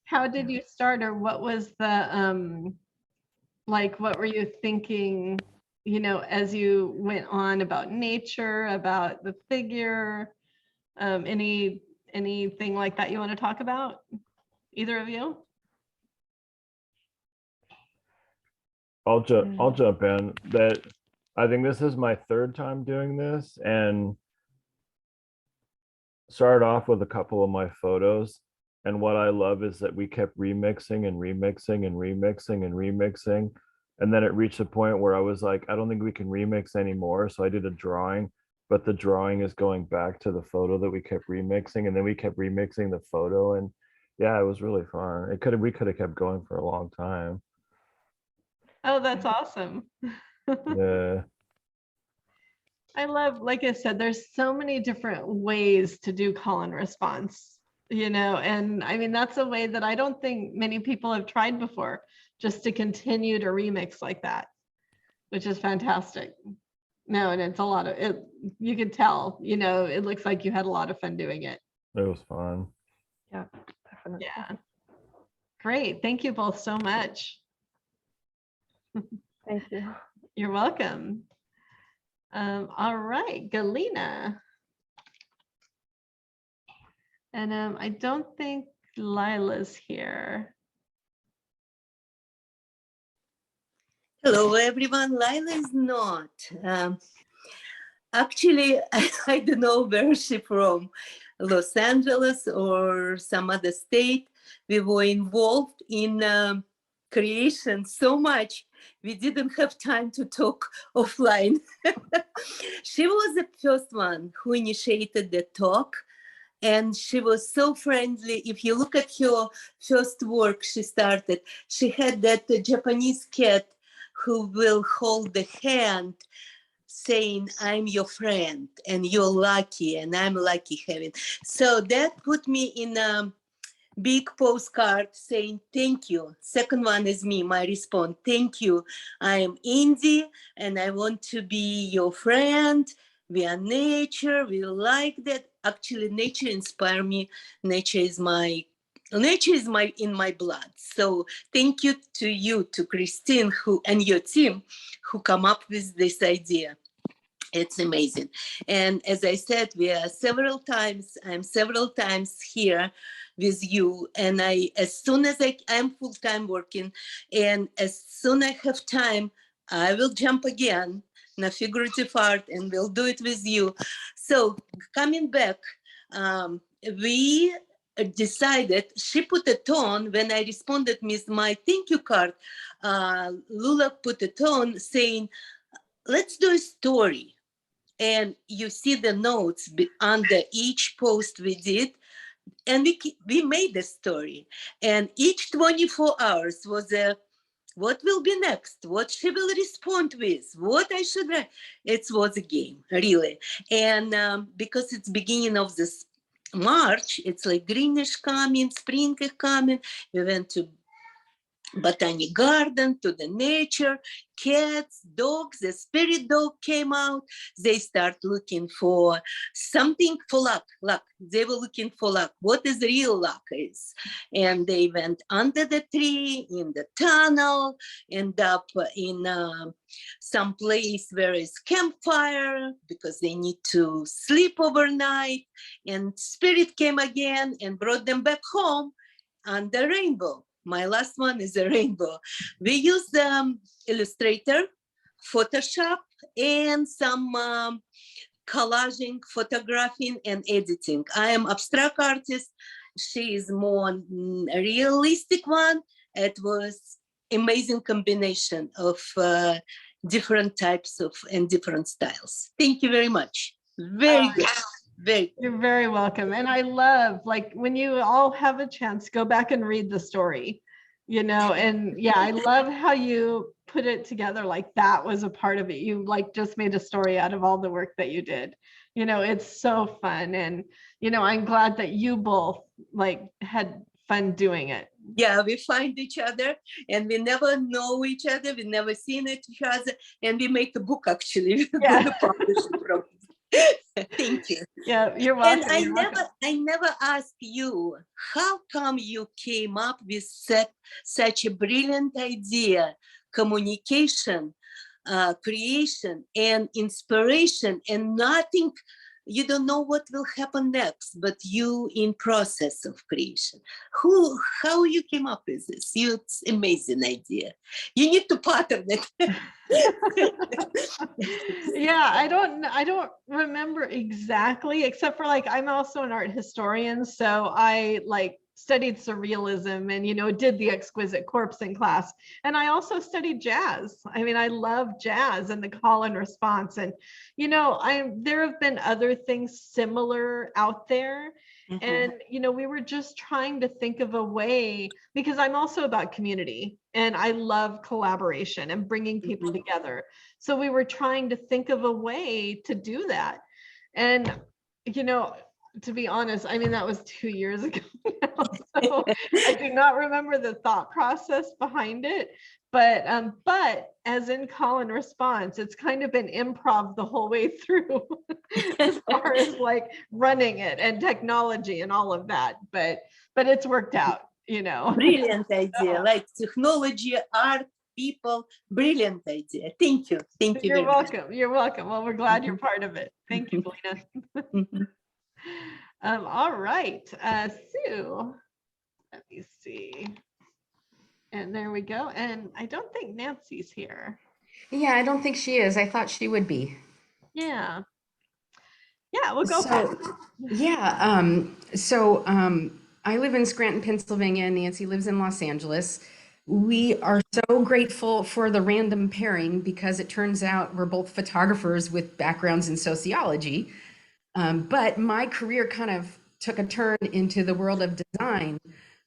How did you start, or what was the, like, what were you thinking, you know, as you went on about nature, about the figure, anything like that you want to talk about, either of you? I'll jump in. That I think this is my third time doing this, and started off with a couple of my photos. And what I love is that we kept remixing and remixing and remixing and remixing. And then it reached a point where I was like, I don't think we can remix anymore. So I did a drawing, but the drawing is going back to the photo that we kept remixing, and then we kept remixing the photo. And yeah, it was really fun. We could have kept going for a long time. Oh, that's awesome. Yeah. I love, like I said, there's so many different ways to do call and response, and I mean, that's a way that I don't think many people have tried before, just to continue to remix like that, which is fantastic. No, and it's a lot of it. You could tell, it looks like you had a lot of fun doing it. It was fun. Yeah, definitely. Yeah. Great. Thank you both so much. Thank you. You're welcome. All right, Galina. And I don't think Lila's here. Hello, everyone. Lila is not. Actually, I don't know where she's from, Los Angeles or some other state. We were involved in creation so much, we didn't have time to talk offline. She was the first one who initiated the talk. And she was so friendly. If you look at her first work she started, she had that Japanese cat who will hold the hand saying, I'm your friend and you're lucky and I'm lucky having. So that put me in a big postcard saying, thank you. Second one is me, my response, thank you. I am Andi and I want to be your friend. We are nature, we like that. Actually, nature inspires me. Nature is in my blood. So thank you to you, to Kristen, and your team who come up with this idea. It's amazing. And as I said, I'm several times here with you. And as soon as I'm full-time working, and as soon as I have time, I will jump again in a figurative art and we'll do it with you. So coming back, we decided, she put a tone when I responded with my thank you card. Lula put a tone saying, let's do a story. And you see the notes under each post we did. And we made a story. And each 24 hours was what will be next? What she will respond with? What I should write? It was a game, really. And because it's beginning of this March, it's like greenish coming, spring is coming. We went to botanic garden, to the nature, cats, dogs, the spirit dog came out. They start looking for something for luck. They were looking for luck. What is real luck is? And they went under the tree, in the tunnel, end up in some place where is campfire because they need to sleep overnight. And spirit came again and brought them back home under rainbow. My last one is a rainbow. We use Illustrator, Photoshop, and some collaging, photographing, and editing. I am abstract artist. She is more realistic one. It was amazing combination of different types of and different styles. Thank you very much. Very good. You're very welcome. And I love, like, when you all have a chance, go back and read the story, and yeah, I love how you put it together. Like that was a part of it. You like just made a story out of all the work that you did. It's so fun. And, I'm glad that you both like had fun doing it. Yeah, we find each other and we never know each other. We never seen each other. And we make a book actually. Yeah. Thank you. Yeah, you're welcome. And I never asked you, how come you came up with such a brilliant idea, communication, creation, and inspiration, and nothing, you don't know what will happen next, but you in process of creation. How you came up with this? It's amazing idea. You need to pattern it. Yeah, I don't remember exactly, except for like, I'm also an art historian. So I like studied surrealism and, did the Exquisite Corpse in class. And I also studied jazz. I mean, I love jazz and the call and response. And, there have been other things similar out there. And, we were just trying to think of a way, because I'm also about community and I love collaboration and bringing people together. So we were trying to think of a way to do that. And, to be honest, I mean, that was 2 years ago now, so I do not remember the thought process behind it. But as in call and response, it's kind of been improv the whole way through as far as like running it and technology and all of that. But it's worked out, Brilliant idea, like technology, art, people, brilliant idea. Thank you. Thank you. You're welcome. You're welcome. Well, we're glad you're part of it. Thank you, Faina. All right, Sue, let me see. And there we go. And I don't think Nancy's here. Yeah, I don't think she is. I thought she would be. Yeah. Yeah, we'll go fast. Yeah, I live in Scranton, Pennsylvania. Nancy lives in Los Angeles. We are so grateful for the random pairing because it turns out we're both photographers with backgrounds in sociology. But my career kind of took a turn into the world of design.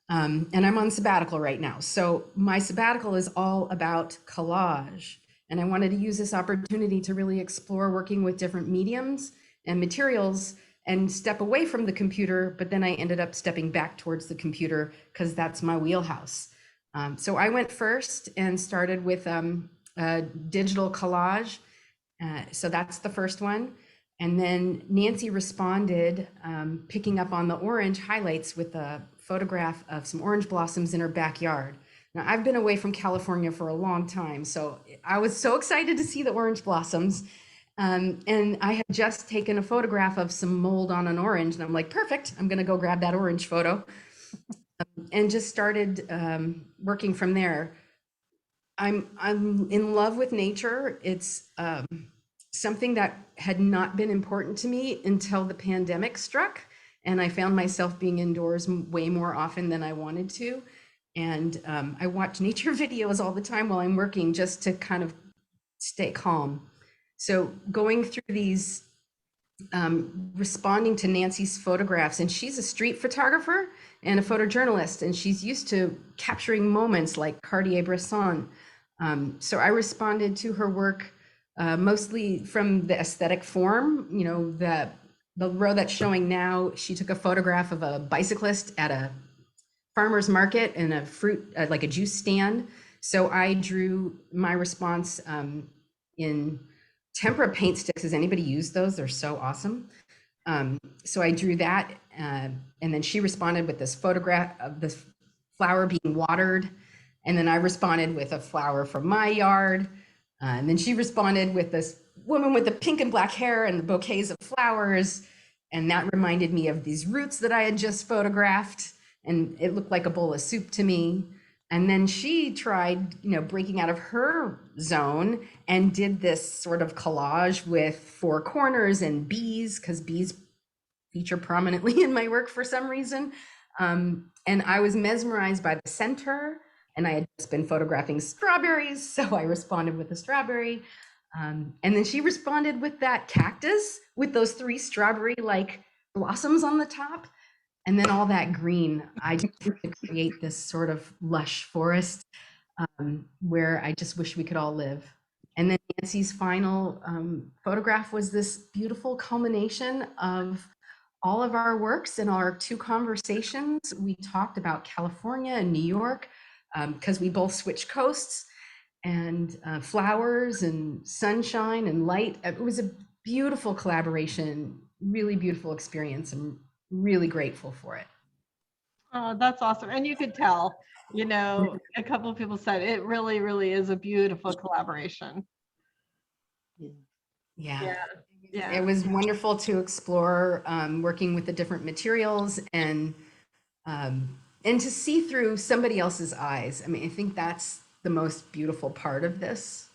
And I'm on sabbatical right now. So my sabbatical is all about collage. And I wanted to use this opportunity to really explore working with different mediums and materials and step away from the computer. But then I ended up stepping back towards the computer because that's my wheelhouse. So I went first and started with digital collage. So that's the first one. And then Nancy responded, picking up on the orange highlights with a photograph of some orange blossoms in her backyard. Now, I've been away from California for a long time, so I was so excited to see the orange blossoms. And I had just taken a photograph of some mold on an orange, and I'm like, perfect, I'm gonna go grab that orange photo. And just started working from there. I'm in love with nature. It's something that had not been important to me until the pandemic struck. And I found myself being indoors way more often than I wanted to. And I watch nature videos all the time while I'm working just to kind of stay calm. So going through these, responding to Nancy's photographs, and she's a street photographer and a photojournalist, and she's used to capturing moments like Cartier-Bresson. So I responded to her work mostly from the aesthetic form. The row that's showing now, she took a photograph of a bicyclist at a farmer's market and a fruit, like a juice stand. So I drew my response in tempera paint sticks. Has anybody used those? They're so awesome. So I drew that, and then she responded with this photograph of this flower being watered. And then I responded with a flower from my yard. And then she responded with this woman with the pink and black hair and the bouquets of flowers. And that reminded me of these roots that I had just photographed. And it looked like a bowl of soup to me. And then she tried, breaking out of her zone and did this sort of collage with four corners and bees, because bees feature prominently in my work for some reason. And I was mesmerized by the center, and I had just been photographing strawberries, so I responded with a strawberry. And then she responded with that cactus with those 3 strawberry-like blossoms on the top. And then all that green. I just wanted to create this sort of lush forest where I just wish we could all live. And then Nancy's final photograph was this beautiful culmination of all of our works and our 2 conversations. We talked about California and New York because we both switched coasts, and flowers and sunshine and light. It was a beautiful collaboration, really beautiful experience. I'm really grateful for it. Oh, that's awesome. And you could tell, a couple of people said it really, really is a beautiful collaboration. Yeah. It was wonderful to explore working with the different materials and to see through somebody else's eyes. I mean, I think that's the most beautiful part of this,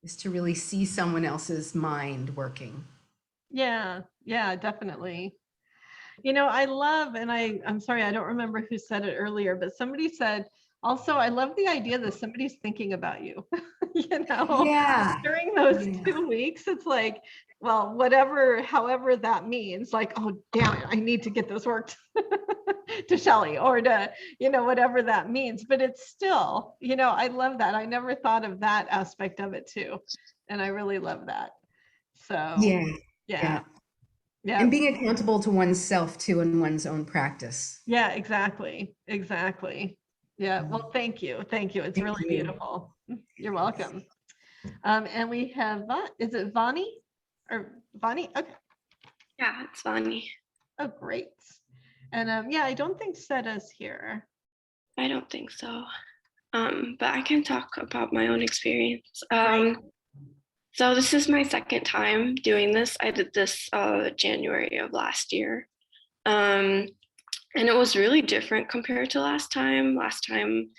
is to really see someone else's mind working. Yeah, definitely. I love, and I'm sorry, I don't remember who said it earlier, but somebody said, also, I love the idea that somebody's thinking about you, Yeah. during those 2 weeks. It's like, well, however that means, like, oh, damn it, I need to get this worked to Shelley, or to, whatever that means. But it's still, I love that. I never thought of that aspect of it too. And I really love that. So, yeah. And being accountable to oneself too in one's own practice. Yeah, exactly. Yeah, well, thank you. It's really beautiful. You're welcome. And we have, is it Vani or Vani? Okay. Yeah, it's Vani. Oh, great. And yeah, I don't think Seta's here. I don't think so. But I can talk about my own experience. So this is my second time doing this. I did this January of last year. And it was really different compared to last time. Last time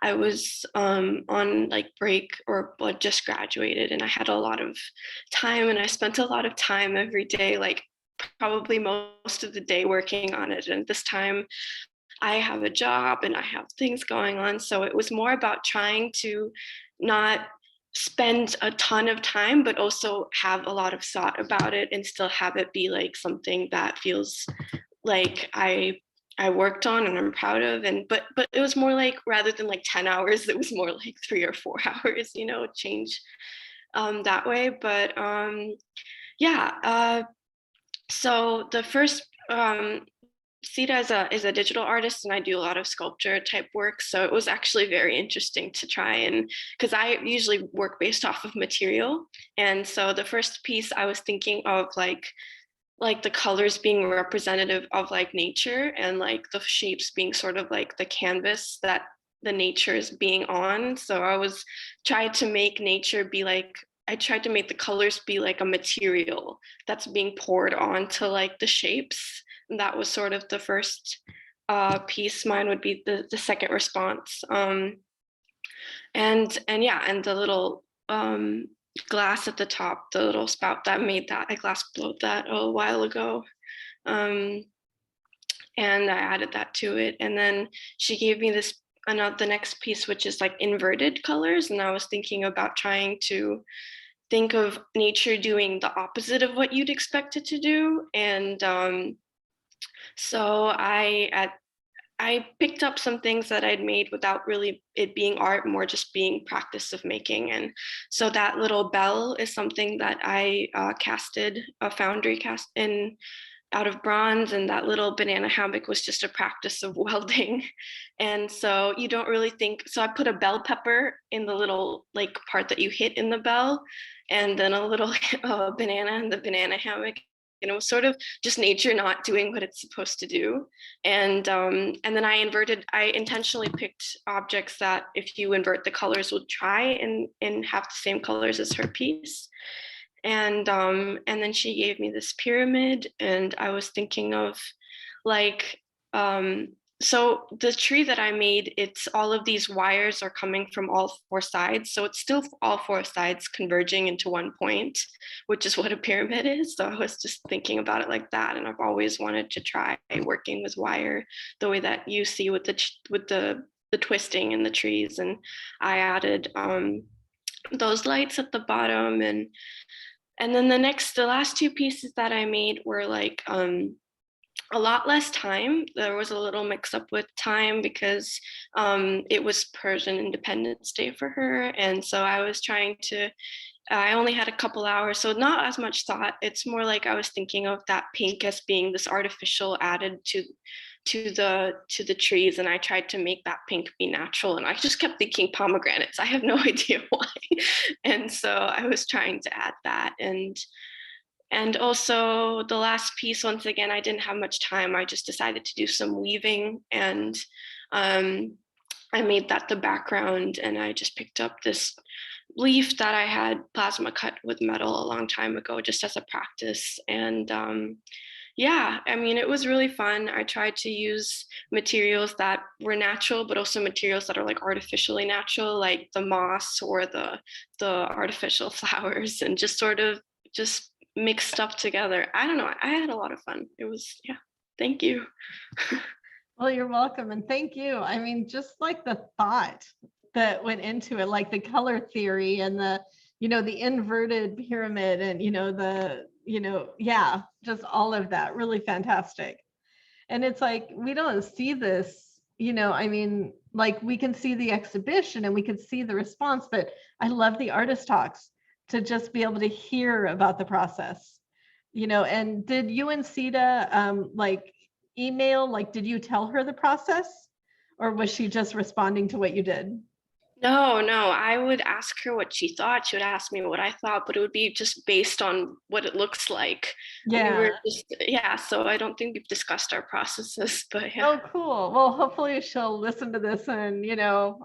I was on like break or just graduated, and I had a lot of time, and I spent a lot of time every day, like probably most of the day working on it. And this time I have a job and I have things going on. So it was more about trying to not spend a ton of time, but also have a lot of thought about it and still have it be like something that feels like I worked on and I'm proud of. And but it was more like, rather than like 10 hours, it was more like 3 or 4 hours, change that way. But so the first Sita is a digital artist, and I do a lot of sculpture type work. So it was actually very interesting to try, and because I usually work based off of material. And so the first piece I was thinking of like the colors being representative of like nature, and like the shapes being sort of like the canvas that the nature is being on. So I tried to make nature be like, I tried to make the colors be like a material that's being poured onto like the shapes. And that was sort of the first piece. Mine would be the second response. And the little glass at the top, the little spout that made that, I glass blowed that a while ago. And I added that to it. And then she gave me the next piece, which is like inverted colors. And I was thinking about trying to think of nature doing the opposite of what you'd expect it to do. And so I picked up some things that I'd made without really it being art, more just being practice of making. And so that little bell is something that I casted, a foundry cast in out of bronze, and that little banana hammock was just a practice of welding. And so you don't really think, so I put a bell pepper in the little like part that you hit in the bell, and then a little banana in the banana hammock. And it was sort of just nature not doing what it's supposed to do. And then I intentionally picked objects that if you invert the colors would try and have the same colors as her piece. And then she gave me this pyramid, and I was thinking of like, so the tree that I made, it's all of these wires are coming from all 4 sides. So it's still all 4 sides converging into one point, which is what a pyramid is. So I was just thinking about it like that. And I've always wanted to try working with wire the way that you see with the twisting in the trees. And I added those lights at the bottom. And then the last 2 pieces that I made were like, a lot less time. There was a little mix up with time because it was Persian Independence Day for her. And so I was trying to, I only had a couple hours, so not as much thought. It's more like I was thinking of that pink as being this artificial added to the trees, and I tried to make that pink be natural, and I just kept thinking pomegranates. I have no idea why. And so I was trying to add that. And also the last piece, once again, I didn't have much time. I just decided to do some weaving, and I made that the background, and I just picked up this leaf that I had plasma cut with metal a long time ago, just as a practice. And yeah, I mean, it was really fun. I tried to use materials that were natural, but also materials that are like artificially natural, like the moss or the artificial flowers, and just sort of just mix stuff together. I don't know. I had a lot of fun. It was, yeah. Thank you. Well, you're welcome, and thank you. I mean, just like the thought that went into it, like the color theory and the, the inverted pyramid and, yeah, just all of that, really fantastic. And it's like, we don't see this, I mean, like we can see the exhibition and we can see the response, but I love the artist talks to just be able to hear about the process, and did you and Sita like email, like, did you tell her the process or was she just responding to what you did? No, I would ask her what she thought. She would ask me what I thought, but it would be just based on what it looks like. Yeah. So I don't think we've discussed our processes, but yeah. Oh, cool. Well, hopefully she'll listen to this and,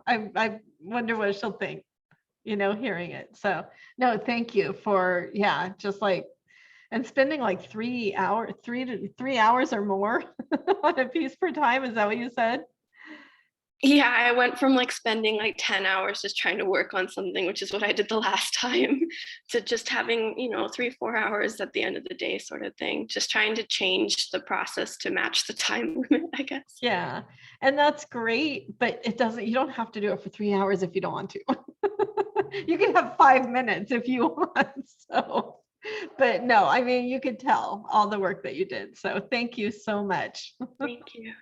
I wonder what she'll think, hearing it. So no, thank you for, just like, and spending like 3 hours or more on a piece per time. Is that what you said? Yeah, I went from like spending like 10 hours just trying to work on something, which is what I did the last time, to just having, 3-4 hours at the end of the day sort of thing. Just trying to change the process to match the time limit, I guess. Yeah. And that's great, but you don't have to do it for 3 hours if you don't want to. You can have 5 minutes if you want. So, but no, I mean, you could tell all the work that you did. So thank you so much. Thank you.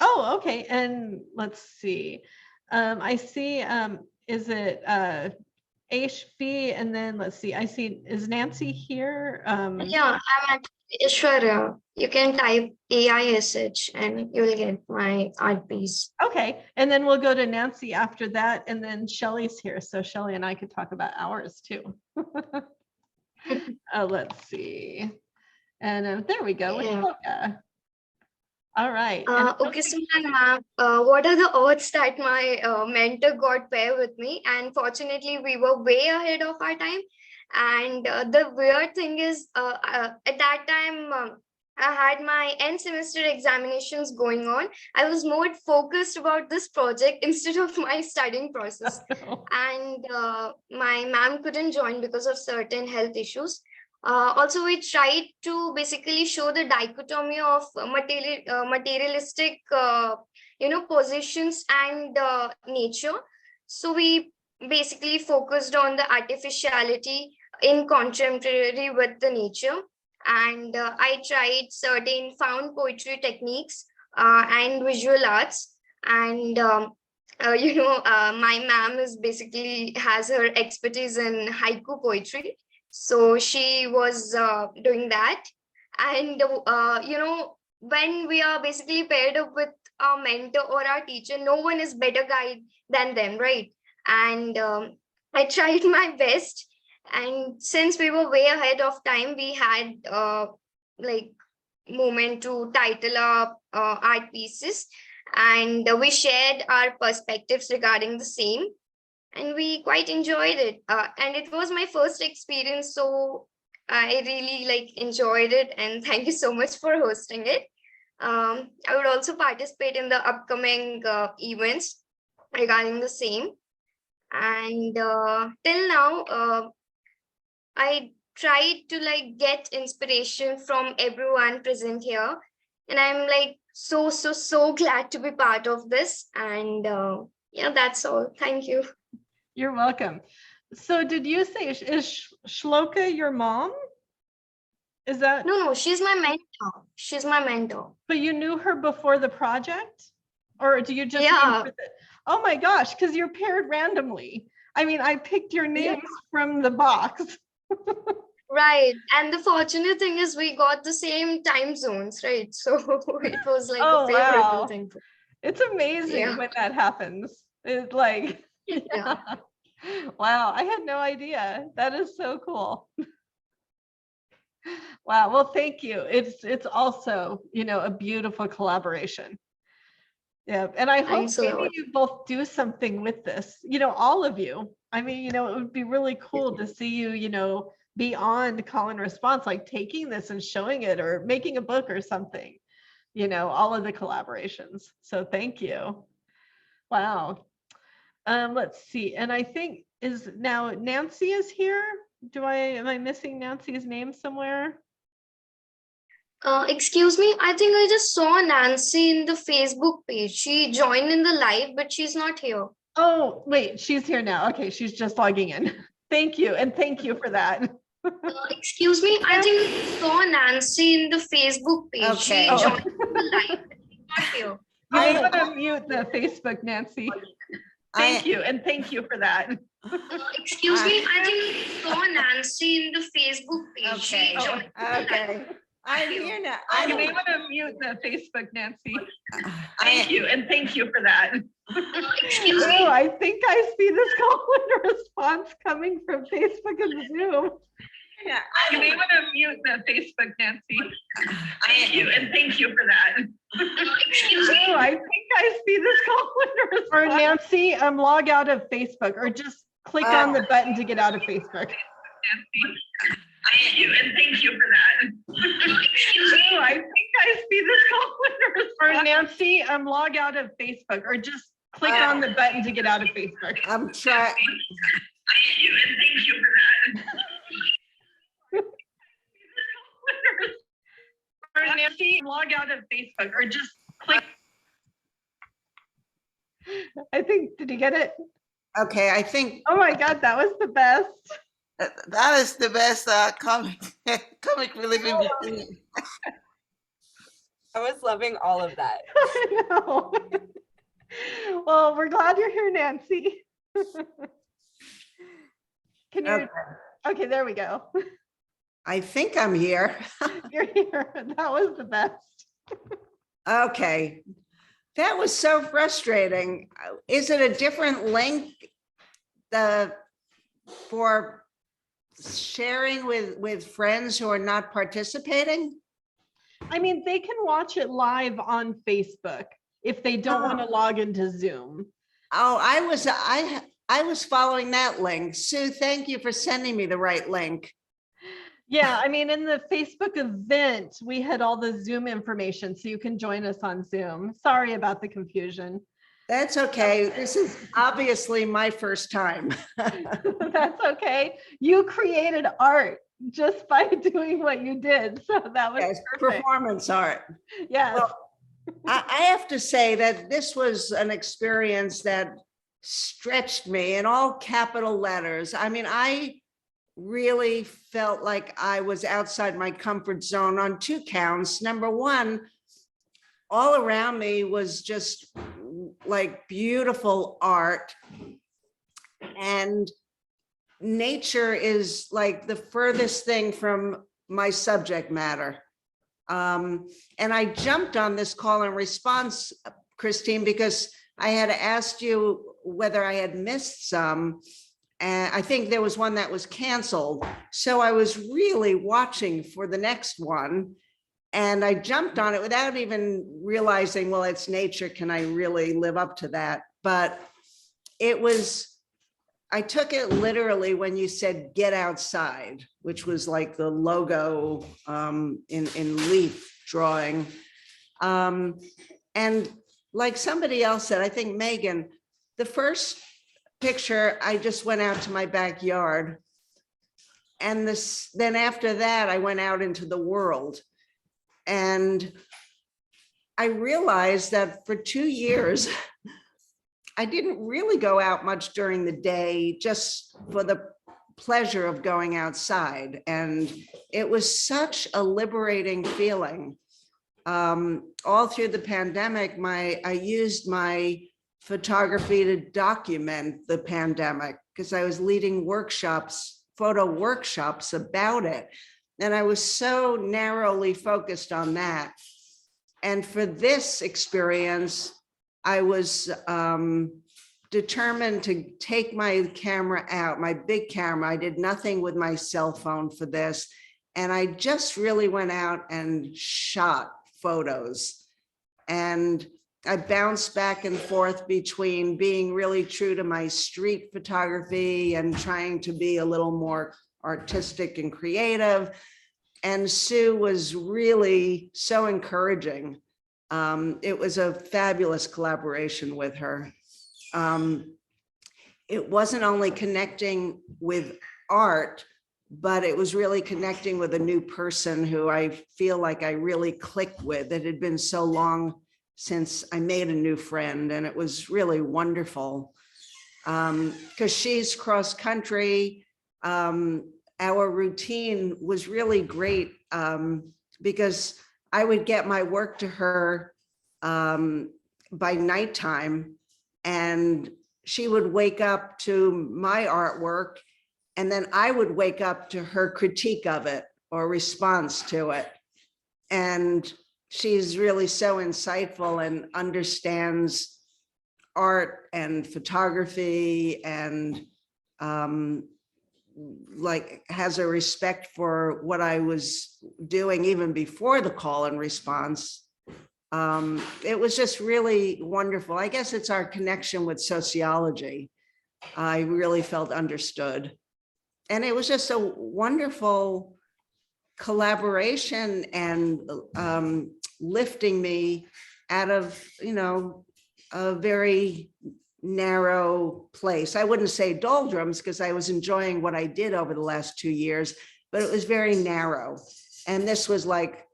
Oh, okay. And let's see. I see, is it HB? And then let's see, I see, is Nancy here? Yeah, I'm at Aishwarya. You can type AISH and you'll get my art piece. Okay. And then we'll go to Nancy after that. And then Shelly's here. So Shelly and I could talk about ours too. Let's see. And there we go with Shloka. All right. Okay, so ma'am, what are the odds that my mentor got paired with me? And fortunately, we were way ahead of our time. And the weird thing is, at that time, I had my end semester examinations going on. I was more focused about this project instead of my studying process. And my ma'am couldn't join because of certain health issues. Also, we tried to basically show the dichotomy of materialistic, positions and nature. So we basically focused on the artificiality in contemporary with the nature. And I tried certain found poetry techniques and visual arts. And my ma'am is basically has her expertise in haiku poetry. So she was doing that. And, when we are basically paired up with our mentor or our teacher, no one is better guide than them, right? And I tried my best. And since we were way ahead of time, we had moment to title our art pieces. And we shared our perspectives regarding the same. And we quite enjoyed it. And it was my first experience, so I really enjoyed it. And thank you so much for hosting it. I would also participate in the upcoming events regarding the same. And till now, I tried to get inspiration from everyone present here. And I'm so glad to be part of this. And that's all. Thank you. You're welcome. So did you say, is Shloka your mom? Is that? No, she's my mentor. She's my mentor. But you knew her before the project? Or do you just? Yeah. Oh my gosh, because you're paired randomly. I mean, I picked your names from the box. Right. And the fortunate thing is we got the same time zones, right? So it was a favorable thing. It's amazing when that happens. It's like, wow, I had no idea. That is so cool. Wow. Well, thank you. It's also, a beautiful collaboration. Yeah. And I hope maybe you both do something with this, all of you. I mean, it would be really cool to see you, beyond call and response, like taking this and showing it or making a book or something, all of the collaborations. So thank you. Wow. Let's see. And I think now Nancy is here. Am I missing Nancy's name somewhere? Excuse me, I think I just saw Nancy in the Facebook page. She joined in the live, but she's not here. Oh, wait, she's here now. Okay, she's just logging in. Thank you, and thank you for that. Excuse me, I think I saw Nancy in the Facebook page. Okay. She joined in the live, but she's not here. You may want to mute the Facebook, Nancy. Thank you, and thank you for that. Excuse me, I think I saw Nancy in the Facebook page. She Okay. joined in the Okay. live. I'm here now. You may want to mute the Facebook, Nancy. Thank you, and thank you for that. Excuse me. Oh, I think I see this call and response coming from Facebook and Zoom. Yeah, You may want to mute the Facebook, Nancy. Thank you, and thank you for that. Excuse me. Oh, I think I see this call and response. Or Nancy, log out of Facebook, or just click on the button to get out of Facebook. Thank you, and thank you for that. Excuse me. Oh, I think I see this call and response. Or Nancy, log out of Facebook, or just click on the button to get out of Facebook. I'm trying. Thank you, and thank you for that. Or Nancy, log out of Facebook, or just click. I think, did you get it? Okay, I think. Oh my God, that was the best. That is the best comic relief in between. I was loving all of that. I know. Well, we're glad you're here, Nancy. Can you? Okay, there we go. I think I'm here. You're here. That was the best. Okay. That was so frustrating. Is it a different link for sharing with friends who are not participating? I mean, they can watch it live on Facebook if they don't want to log into Zoom. Oh, I was following that link. Sue, thank you for sending me the right link. Yeah, I mean, in the Facebook event, we had all the Zoom information, so you can join us on Zoom. Sorry about the confusion. That's okay. This is obviously my first time. That's okay. You created art just by doing what you did. So that was perfect. Performance art. Yes. Well, I have to say that this was an experience that stretched me in all capital letters. I mean, I really felt like I was outside my comfort zone on two counts. Number one, all around me was just like beautiful art, and nature is like the furthest thing from my subject matter. And I jumped on this call and response, Christine, because I had asked you whether I had missed some. And I think there was one that was canceled. So I was really watching for the next one. And I jumped on it without even realizing, well, it's nature. Can I really live up to that? But it was, I took it literally when you said get outside, which was like the logo in leaf drawing. And like somebody else said, I think Megan, the first picture, I just went out to my backyard. And then after that, I went out into the world. And I realized that for 2 years, I didn't really go out much during the day, just for the pleasure of going outside. And it was such a liberating feeling. All through the pandemic, I used my photography to document the pandemic because I was leading workshops, photo workshops about it. And I was so narrowly focused on that. And for this experience, I was determined to take my camera out, my big camera. I did nothing with my cell phone for this. And I just really went out and shot photos. And I bounced back and forth between being really true to my street photography and trying to be a little more artistic and creative. And Sue was really so encouraging. It was a fabulous collaboration with her. It wasn't only connecting with art, but it was really connecting with a new person who I feel like I really clicked with. It had been so long since I made a new friend, and it was really wonderful. Because she's cross country. Our routine was really great because I would get my work to her by nighttime, and she would wake up to my artwork, and then I would wake up to her critique of it or response to it. And she's really so insightful and understands art and photography, and like has a respect for what I was doing even before the call and response. It was just really wonderful. I guess it's our connection with sociology. I really felt understood. And it was just a wonderful collaboration and lifting me out of, a very narrow place. I wouldn't say doldrums because I was enjoying what I did over the last 2 years, but it was very narrow. And this was like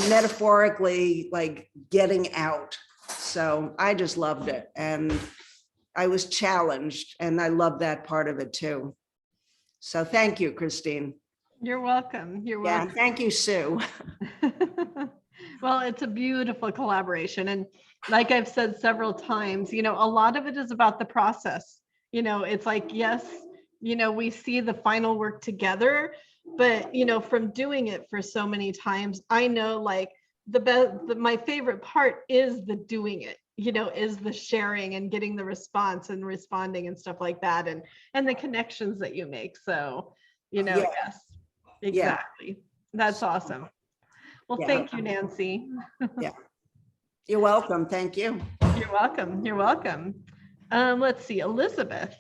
metaphorically like getting out. So I just loved it. And I was challenged, and I love that part of it too. So thank you, Christine. You're welcome. You're welcome. Yeah, thank you, Sue. Well, it's a beautiful collaboration. And like I've said several times, a lot of it is about the process. It's like, yes, we see the final work together, but, from doing it for so many times, I know like my favorite part is the doing it, is the sharing and getting the response and responding and stuff like that. And the connections that you make. So, Yeah. yes, exactly. Yeah. That's awesome. Well, Yeah. thank you, Nancy. Yeah. You're welcome. Thank you. You're welcome. You're welcome. Let's see, Elizabeth.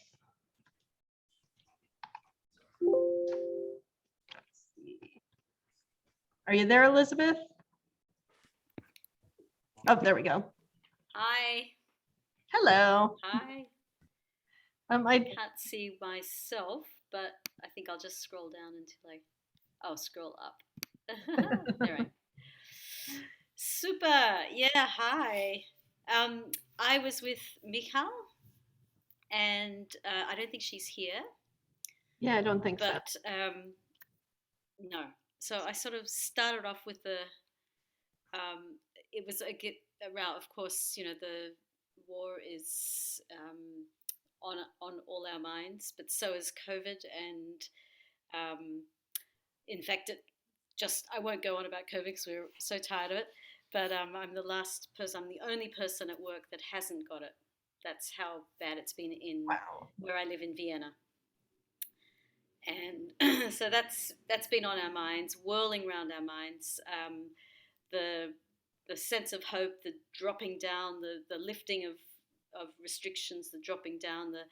Are you there, Elizabeth? Oh, there we go. Hi. Hello. Hi. I can't see myself, but I think I'll just scroll down until scroll up. There I. Super. Yeah. Hi. I was with Michal, and I don't think she's here. Yeah, I don't think so. But no. So I sort of started off with the. It was around, of course, the war is on all our minds, but so is COVID, and in fact, I won't go on about COVID because we're so tired of it. But I'm the last person. I'm the only person at work that hasn't got it. That's how bad it's been in where I live in Vienna. And so that's been on our minds, whirling around our minds. The sense of hope, the dropping down, the lifting of restrictions, the dropping down, the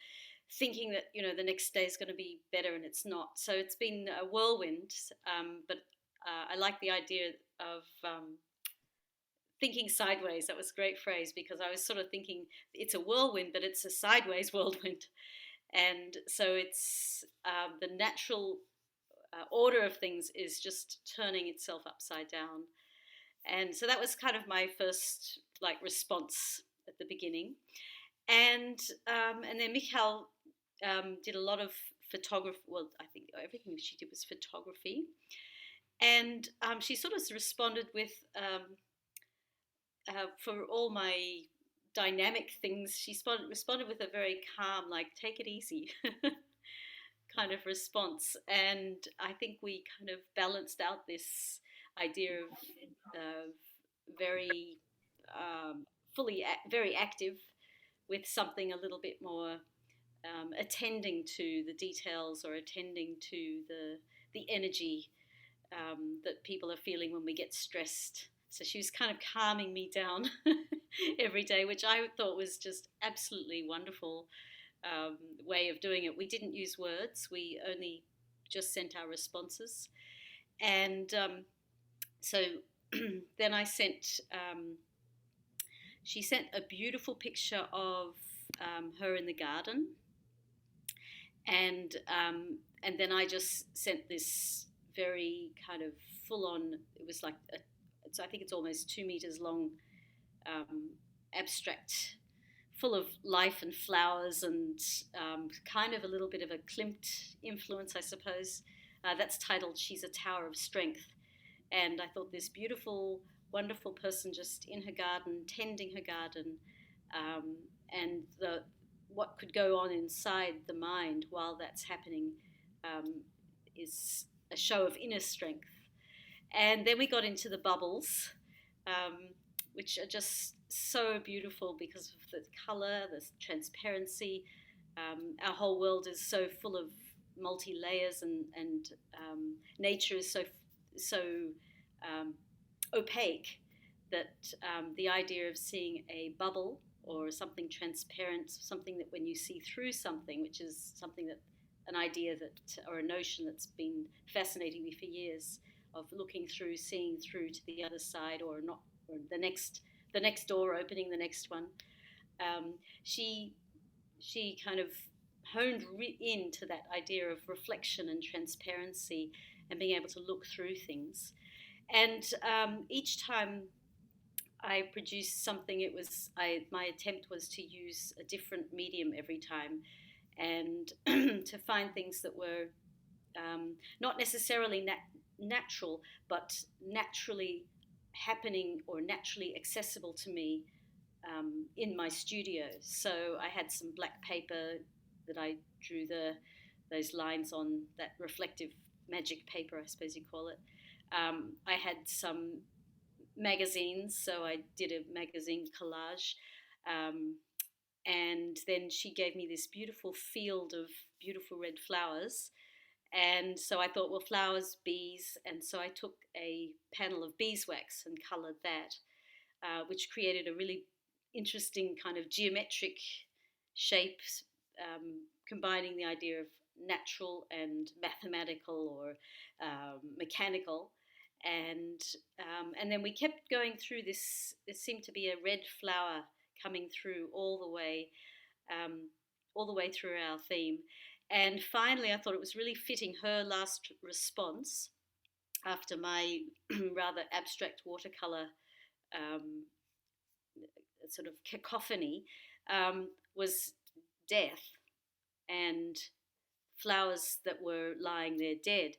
thinking that the next day is going to be better, and it's not. So it's been a whirlwind. But I like the idea of thinking sideways. That was a great phrase, because I was sort of thinking it's a whirlwind, but it's a sideways whirlwind. And so it's the natural order of things is just turning itself upside down. And so that was kind of my first response at the beginning. And then Michal did a lot of photography. Well, I think everything she did was photography. And she sort of responded with, for all my dynamic things, she responded with a very calm, take it easy kind of response. And I think we kind of balanced out this idea of very very active with something a little bit more attending to the details, or attending to the energy that people are feeling when we get stressed. So she was kind of calming me down every day, which I thought was just absolutely wonderful way of doing it. We didn't use words. We only just sent our responses. And so then I sent, she sent a beautiful picture of her in the garden. And And then I just sent this very kind of full on, it was like, I think it's almost 2 meters long, abstract, full of life and flowers and kind of a little bit of a Klimt influence, I suppose. That's titled She's a Tower of Strength. And I thought this beautiful, wonderful person just in her garden, tending her garden, and what could go on inside the mind while that's happening is a show of inner strength. And then we got into the bubbles, which are just so beautiful because of the color, the transparency. Our whole world is so full of multi-layers, and nature is so opaque that the idea of seeing a bubble or something transparent, something that when you see through something, which is something that, an idea that, or a notion that's been fascinating me for years, of looking through, seeing through to the other side, or not, or the next door, opening the next one. She kind of honed into that idea of reflection and transparency and being able to look through things. And each time I produced something, my attempt was to use a different medium every time, and to find things that were not necessarily natural, but naturally happening or naturally accessible to me in my studio. So I had some black paper that I drew those lines on, that reflective magic paper, I suppose you call it. I had some magazines, so I did a magazine collage. And then she gave me this beautiful field of beautiful red flowers. And so I thought, well, flowers, bees. And so I took a panel of beeswax and colored that, which created a really interesting kind of geometric shapes, combining the idea of natural and mathematical or mechanical. And then we kept going through this. There seemed to be a red flower coming through all the way through our theme. And finally, I thought it was really fitting, her last response after my rather abstract watercolor sort of cacophony was death and flowers that were lying there dead.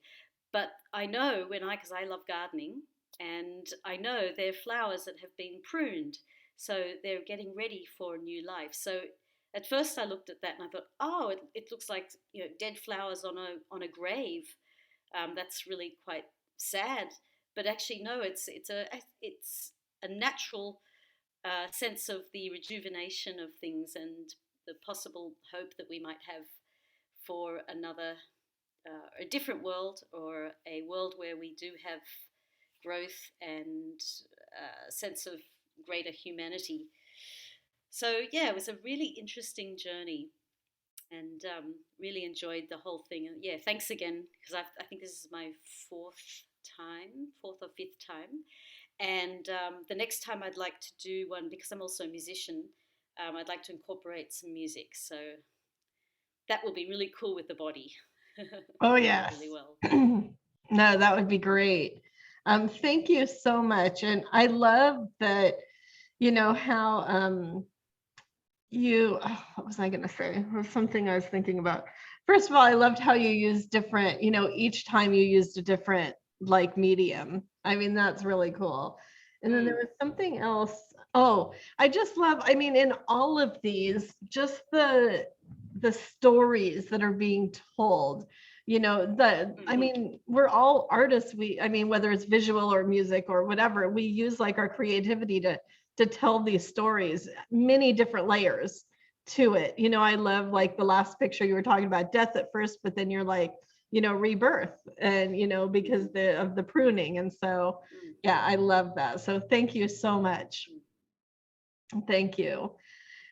But I know because I love gardening, and I know they're flowers that have been pruned, so they're getting ready for new life. So at first I looked at that and I thought, oh, it looks like, you know, dead flowers on a grave. That's really quite sad. But actually, no, it's a natural sense of the rejuvenation of things and the possible hope that we might have for a different world, or a world where we do have growth and a sense of greater humanity. So yeah, it was a really interesting journey, and really enjoyed the whole thing. And yeah, thanks again, because I think this is my fourth or fifth time. And the next time I'd like to do one, because I'm also a musician, I'd like to incorporate some music. So that will be really cool with the body. Oh, yes. Really well. No, that would be great. Thank you so much. And I love that, you know, how what was I going to say? There was something I was thinking about. First of all, I loved how you used different, you know, each time you used a different like medium. I mean, that's really cool. And then there was something else. Oh, I just love, I mean, in all of these, just the stories that are being told, you know, I mean, we're all artists. I mean, whether it's visual or music or whatever, we use like our creativity to tell these stories, many different layers to it. You know, I love like the last picture you were talking about death at first, but then you're like, you know, rebirth, and, you know, because of the pruning. And so, yeah, I love that. So thank you so much. Thank you.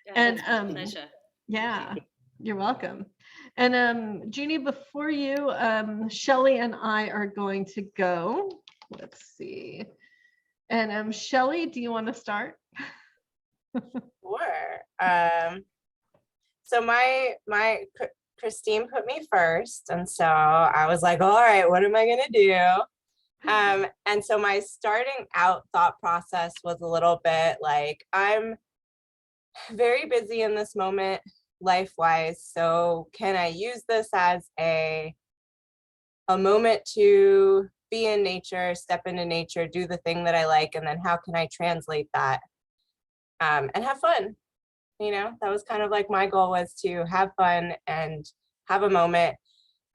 Yeah, and my pleasure. Yeah, you're welcome. And Jeannie, before you, Shelley and I are going to go. Let's see. And Shelley, do you want to start? Sure. So my Christine put me first. And so I was like, all right, what am I going to do? And so my starting out thought process was a little bit like, I'm very busy in this moment life-wise. So can I use this as a moment to be in nature, step into nature, do the thing that I like, and then how can I translate that and have fun? You know, that was kind of like my goal, was to have fun and have a moment.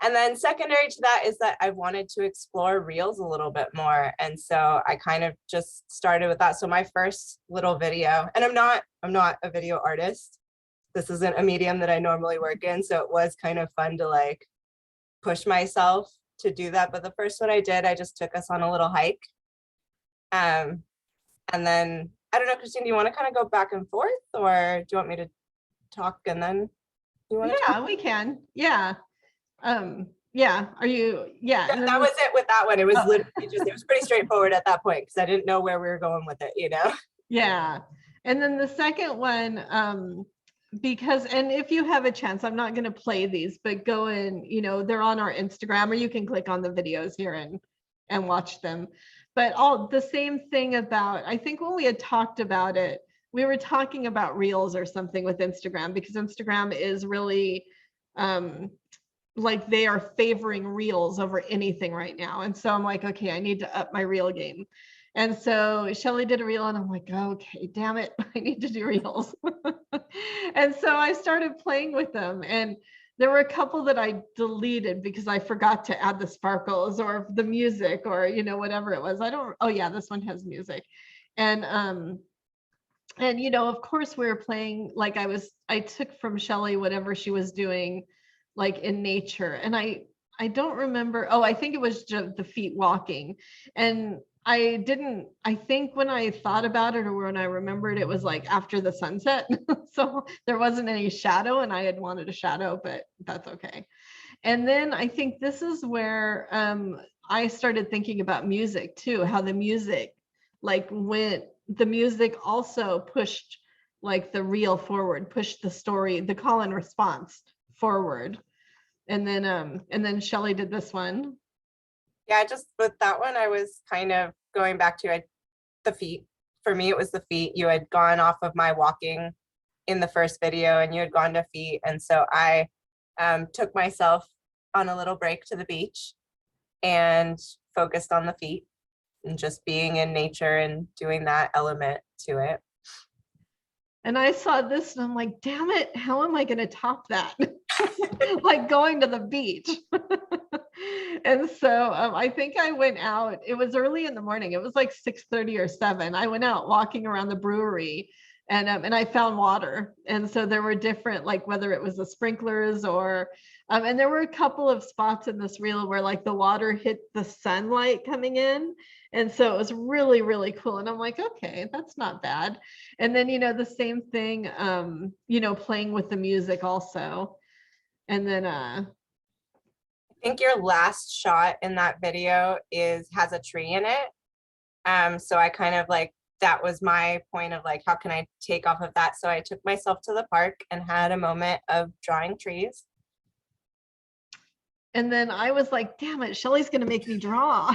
And then secondary to that is that I wanted to explore reels a little bit more. And so I kind of just started with that. So my first little video, and I'm not a video artist. This isn't a medium that I normally work in. So it was kind of fun to like push myself to do that. But the first one I did, I just took us on a little hike. And then, I don't know, Christine, do you want to kind of go back and forth, or do you want me to talk and then you want to Yeah, talk? we can. Yeah. Yeah. Are you? Yeah. And then That was it with that one. It was literally just, it was pretty straightforward at that point because I didn't know where we were going with it, you know? Yeah. And then the second one, because, and if you have a chance, I'm not going to play these, but go and, you know, they're on our Instagram, or you can click on the videos here and watch them. But all the same thing about, I think when we had talked about it, we were talking about reels or something with Instagram, because Instagram is really like they are favoring reels over anything right now. And so I'm like, okay, I need to up my reel game. And so Shelly did a reel and I'm like, okay, damn it, I need to do reels. And so I started playing with them, and there were a couple that I deleted because I forgot to add the sparkles or the music, or, you know, whatever it was. Oh yeah, this one has music. And you know, of course we were playing, like I took from Shelly whatever she was doing, like in nature. And I don't remember. Oh, I think it was just the feet walking. And I think when I thought about it, or when I remembered, it was like after the sunset. So there wasn't any shadow, and I had wanted a shadow, but that's okay. And then I think this is where I started thinking about music too, how the music the music also pushed like the reel forward, pushed the story, the call and response forward. And then Shelly did this one. Yeah, just with that one, I was kind of going back to the feet. For me, it was the feet. You had gone off of my walking in the first video, and you had gone to feet. And so I took myself on a little break to the beach and focused on the feet and just being in nature and doing that element to it. And I saw this and I'm like, damn it, how am I going to top that? Like going to the beach. And so I think I went out, it was early in the morning. It was like 6:30 or 7. I went out walking around the brewery, and I found water. And so there were different, like whether it was the sprinklers or, and there were a couple of spots in this reel where like the water hit the sunlight coming in. And so it was really, really cool. And I'm like, okay, that's not bad. And then, you know, the same thing, you know, playing with the music also. And then I think your last shot in that video has a tree in it. So I kind of like, that was my point of like, how can I take off of that? So I took myself to the park and had a moment of drawing trees. And then I was like, damn it, Shelly's gonna make me draw.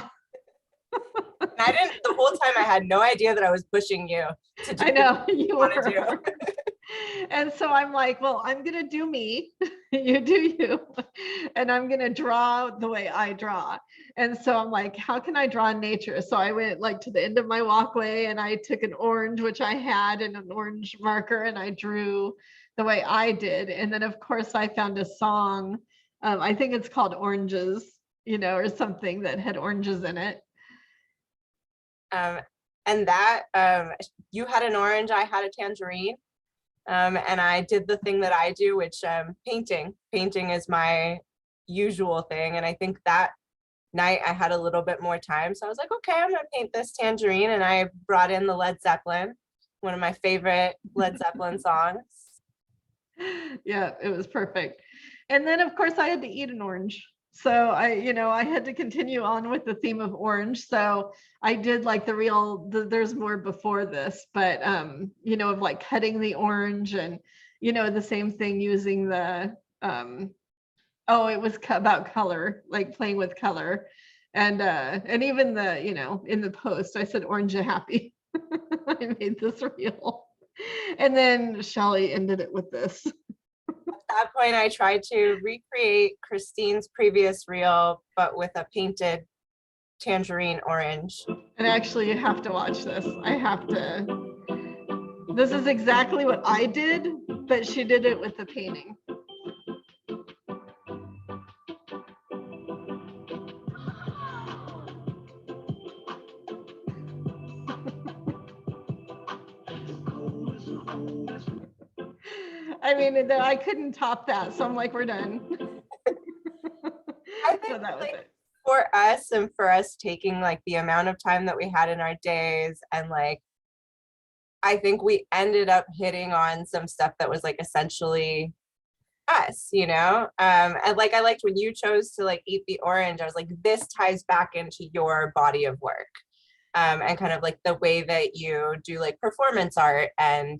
The whole time I had no idea that I was pushing you to do. I know you were. And so I'm like, well, I'm gonna do me, you do you, and I'm gonna draw the way I draw. And so I'm like, how can I draw nature? So I went like to the end of my walkway, and I took an orange, which I had, and an orange marker, and I drew the way I did. And then of course I found a song, I think it's called Oranges, you know, or something that had oranges in it. And that you had an orange, I had a tangerine. And I did the thing that I do, which painting is my usual thing. And I think that night I had a little bit more time. So I was like, okay, I'm gonna paint this tangerine. And I brought in the Led Zeppelin, one of my favorite Led Zeppelin songs. Yeah, it was perfect. And then of course I had to eat an orange. So I had to continue on with the theme of orange. So I did like there's more before this, but of like cutting the orange, and the same thing using the Oh, it was about color, like playing with color. And even the, in the post, I said, orange and happy. I made this reel. And then Shelly ended it with this. At that point, I tried to recreate Christine's previous reel, but with a painted tangerine orange. And actually, you have to watch this. This is exactly what I did, but she did it with the painting. I mean, I couldn't top that, so I'm like, we're done. I think for us and for us taking like the amount of time that we had in our days, and like, I think we ended up hitting on some stuff that was like essentially us, and like, I liked when you chose to like eat the orange. I was like, this ties back into your body of work, and kind of like the way that you do like performance art and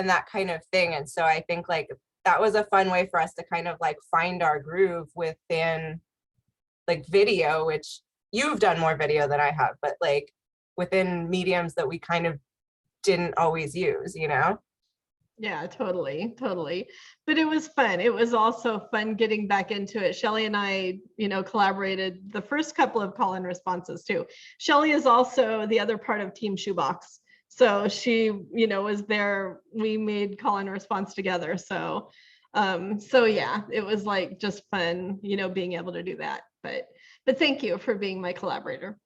that kind of thing. And so I think like that was a fun way for us to kind of like find our groove within like video, which you've done more video than I have, but like within mediums that we kind of didn't always use, Yeah, totally. But it was fun. It was also fun getting back into it. Shelly and I, collaborated the first couple of call-in responses too. Shelly is also the other part of Team Shoebox. So she, was there. We made call-in response together. So yeah, it was like just fun, being able to do that. But thank you for being my collaborator.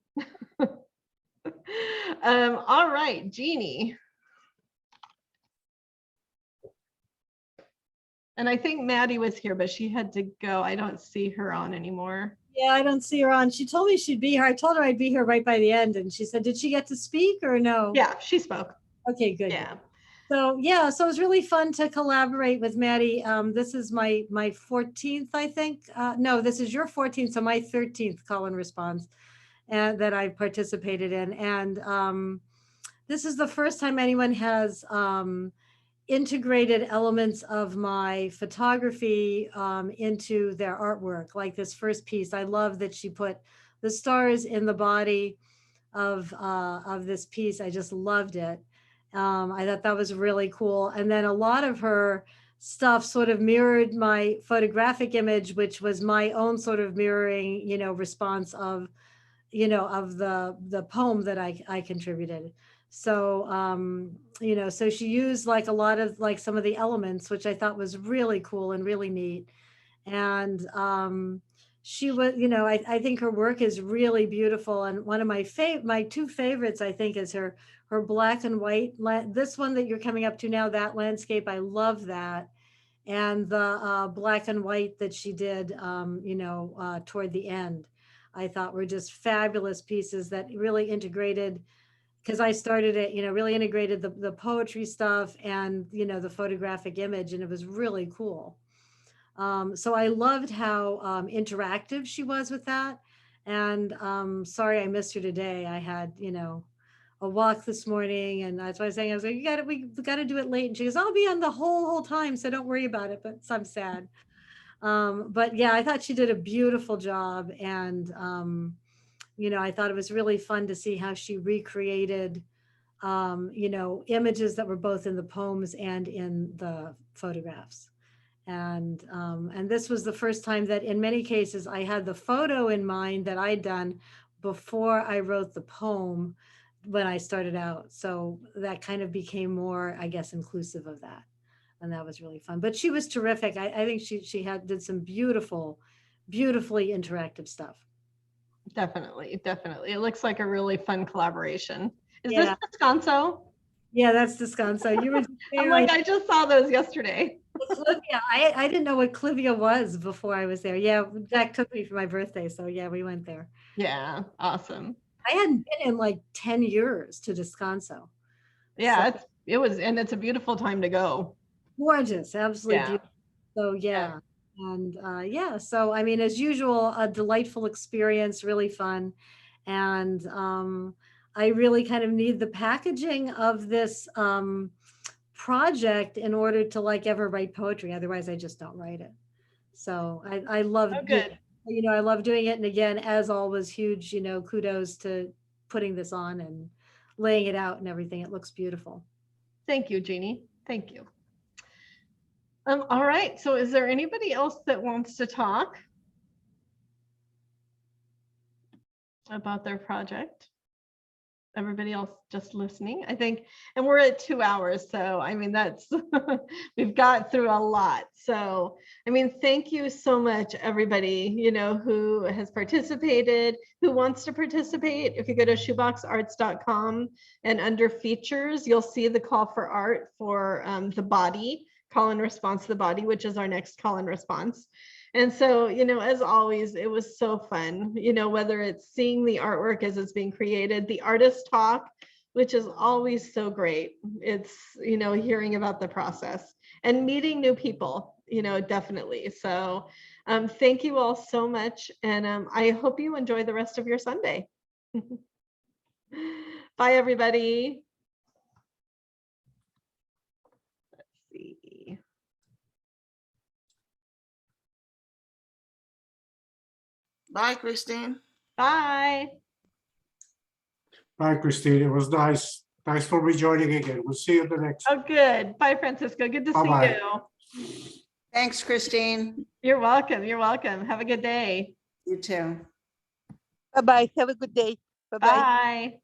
All right, Jeannie. And I think Maddie was here, but she had to go. I don't see her on anymore. Yeah, I don't see her on. She told me she'd be here. I told her I'd be here right by the end. And she said, did she get to speak or no? Yeah, she spoke. Okay, good. Yeah. So yeah, so it was really fun to collaborate with Maddie. This is my 14th, I think. No, this is your 14th, so my 13th call and response that I participated in. And this is the first time anyone has integrated elements of my photography into their artwork. Like this first piece, I love that she put the stars in the body of this piece. I just loved it. I thought that was really cool. And then a lot of her stuff sort of mirrored my photographic image, which was my own sort of mirroring, response of, of the poem that I contributed. So, so she used like a lot of like some of the elements, which I thought was really cool and really neat. And she was, I think her work is really beautiful. And one of my two favorites, I think, is her black and white, this one that you're coming up to now, that landscape, I love that. And the black and white that she did, toward the end, I thought were just fabulous pieces that really integrated, because I started it, really integrated the poetry stuff and, the photographic image, and it was really cool. So I loved how interactive she was with that. And sorry I missed her today. I had, a walk this morning, and that's why I was saying, I was like, we got to do it late. And she goes, I'll be on the whole time, so don't worry about it. But I'm sad. But yeah, I thought she did a beautiful job. And I thought it was really fun to see how she recreated, images that were both in the poems and in the photographs. And this was the first time that in many cases I had the photo in mind that I'd done before I wrote the poem when I started out. So that kind of became more, I guess, inclusive of that. And that was really fun. But she was terrific. I think she did some beautifully interactive stuff. Definitely. It looks like a really fun collaboration. Is Yeah. this Descanso? Yeah, that's Descanso. You were I'm like, I just saw those yesterday. Clivia. I didn't know what Clivia was before I was there. Yeah, Jack took me for my birthday. So yeah, we went there. Yeah, awesome. I hadn't been in like 10 years to Descanso. Yeah, and it's a beautiful time to go. Gorgeous, absolutely beautiful. So yeah. And so I mean, as usual, a delightful experience, really fun. And I really kind of need the packaging of this project in order to like ever write poetry. Otherwise I just don't write it. So I love, good. I love doing it. And again, as always, huge, kudos to putting this on and laying it out and everything. It looks beautiful. Thank you, Jeannie. Thank you. All right. So is there anybody else that wants to talk about their project? Everybody else just listening, I think, and we're at 2 hours. So, I mean, that's, we've got through a lot. So, I mean, thank you so much, everybody, who has participated, who wants to participate. If you go to shoeboxarts.com and under features, you'll see the call for art for the body, call and response to the body, which is our next call and response. And so, as always, it was so fun, whether it's seeing the artwork as it's being created, the artist talk, which is always so great. It's, hearing about the process and meeting new people, definitely. So thank you all so much. And I hope you enjoy the rest of your Sunday. Bye, everybody. Let's see. Bye, Christine. Bye. Bye, Christine. It was nice. Thanks for rejoining again. We'll see you the next. Oh, good. Bye, Francisco. Good to Bye-bye. see you. Thanks, Christine. You're welcome. You're welcome. Have a good day. You too. Bye-bye. Have a good day. Bye-bye. Bye.